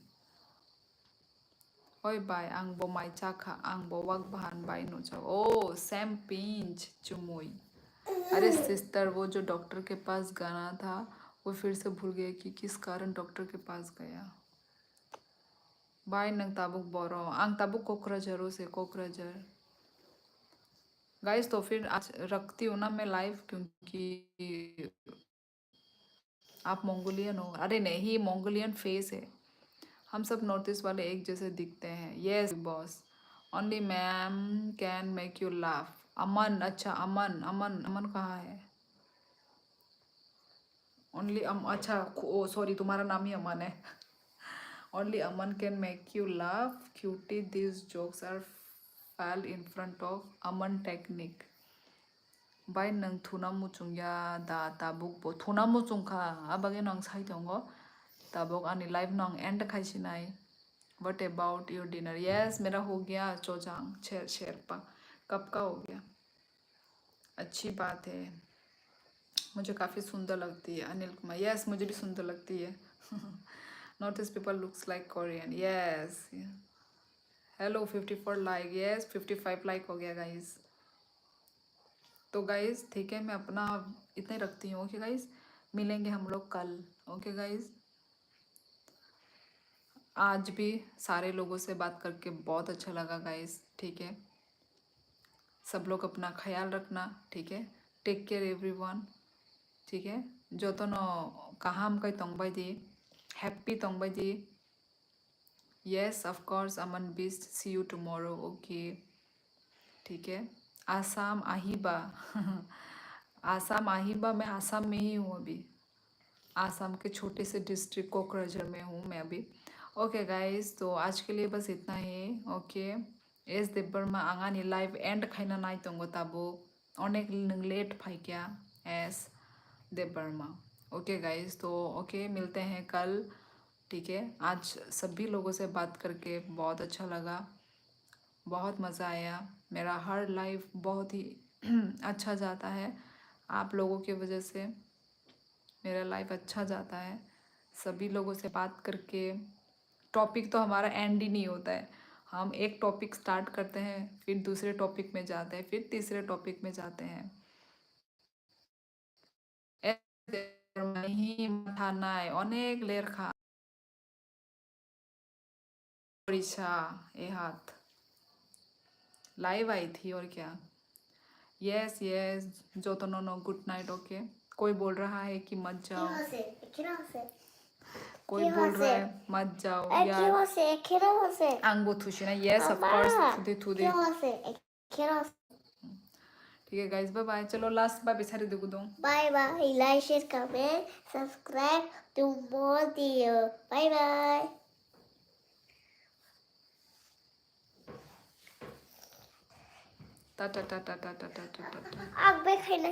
ओए बाय आंबो माई चाखा आंबो वाक बहान बाय नो चाव ओ सैम पिंच चुमुई। अरे सिस्टर वो जो डॉक्टर के पास गाना था वो फिर से भूल गया कि किस कारण डॉक्टर के पास गया। बाय नंग ताबुक बोरो आंग ताबुक कोकराझारो से कोकराझार। गाइस तो फिर आज रखती हूँ ना मैं लाइव, क्योंकि आप मंगोलियन हो। अरे नहीं, मंगोलियन फेस है, हम सब नॉर्थ ईस्ट वाले एक जैसे दिखते हैं। Yes boss, only ma'am can make you laugh. Aman, अच्छा अमन, अमन अमन कहाँ है? ओनली अच्छा ओ सॉरी, तुम्हारा नाम ही अमन है। Only Aman can make you laugh cutie, this jokes are fail in front of Aman technique. बाय नंग थुना मुचुंग या दा ताबुक बो थुना मुचुंग खा अबगे नंग साइ दंगो ताबुक आनी लाइव नंग and खाइसिनाई। What about your dinner? Yes, मेरा हो गया चोजांग शेरपा। कब का हो गया? अच्छी बात है, मुझे काफ़ी सुंदर लगती है। अनिल कुमार, यस मुझे भी सुंदर लगती है। North east people looks like Korean, yes. Hello 54 like, yes 55 like हो गया गाइस। तो गाइस ठीक है, मैं अपना इतने रखती हूँ। ओके गाइस, मिलेंगे हम लोग कल। ओके गाइस, आज भी सारे लोगों से बात करके बहुत अच्छा लगा गाइस। ठीक है, सब लोग अपना ख्याल रखना। ठीक है, टेक केयर एवरीवन। ठीक है, जो तो नो काहाम कई तोंगबाई दी, हैप्पी तोंगबाई दी। Yes of course Aman Bisht, see you tomorrow. Okay ठीक है, आसाम आहिबा। आसाम आहिबा, मैं आसाम में ही हूँ अभी, आसाम के छोटे से डिस्ट्रिक्ट कोकराझार में हूँ मैं अभी। ओके गाइस, तो आज के लिए बस इतना ही। ओके, एस देबरमा आंगानी लाइव एंड खाइना नाइ तंगो ताबो अनेक नों लेट फाइकिया एस देबरमा। ओके गाइस, तो ओके मिलते हैं कल। ठीक है, आज सभी लोगों से बात करके बहुत अच्छा लगा, बहुत मज़ा आया। मेरा हर लाइफ बहुत ही अच्छा जाता है, आप लोगों की वजह से मेरा लाइफ अच्छा जाता है। सभी लोगों से बात करके, टॉपिक तो हमारा एंड ही नहीं होता है। हम एक टॉपिक स्टार्ट करते हैं, फिर दूसरे टॉपिक में जाते हैं, फिर तीसरे टॉपिक में जाते हैं। नहीं माथा है अनेक लेर खा ये हाथ लाइव आई थी और क्या। यस यस, जो तो नो गुड नाइट। ओके, कोई बोल रहा है कि मत जाओ, कोई बोल रहा है मत जाओ यार। आंगो थुशिना, यस ऑफ कोर्स थुदे थुदे। ठीक है गाइस, बाय बाय। चलो लास्ट बाय बेचारे देखो दो। Bye bye, like share comment subscribe to more video. Bye bye. Ta ta ta ta ta ta ta ta टा। आग पे खाना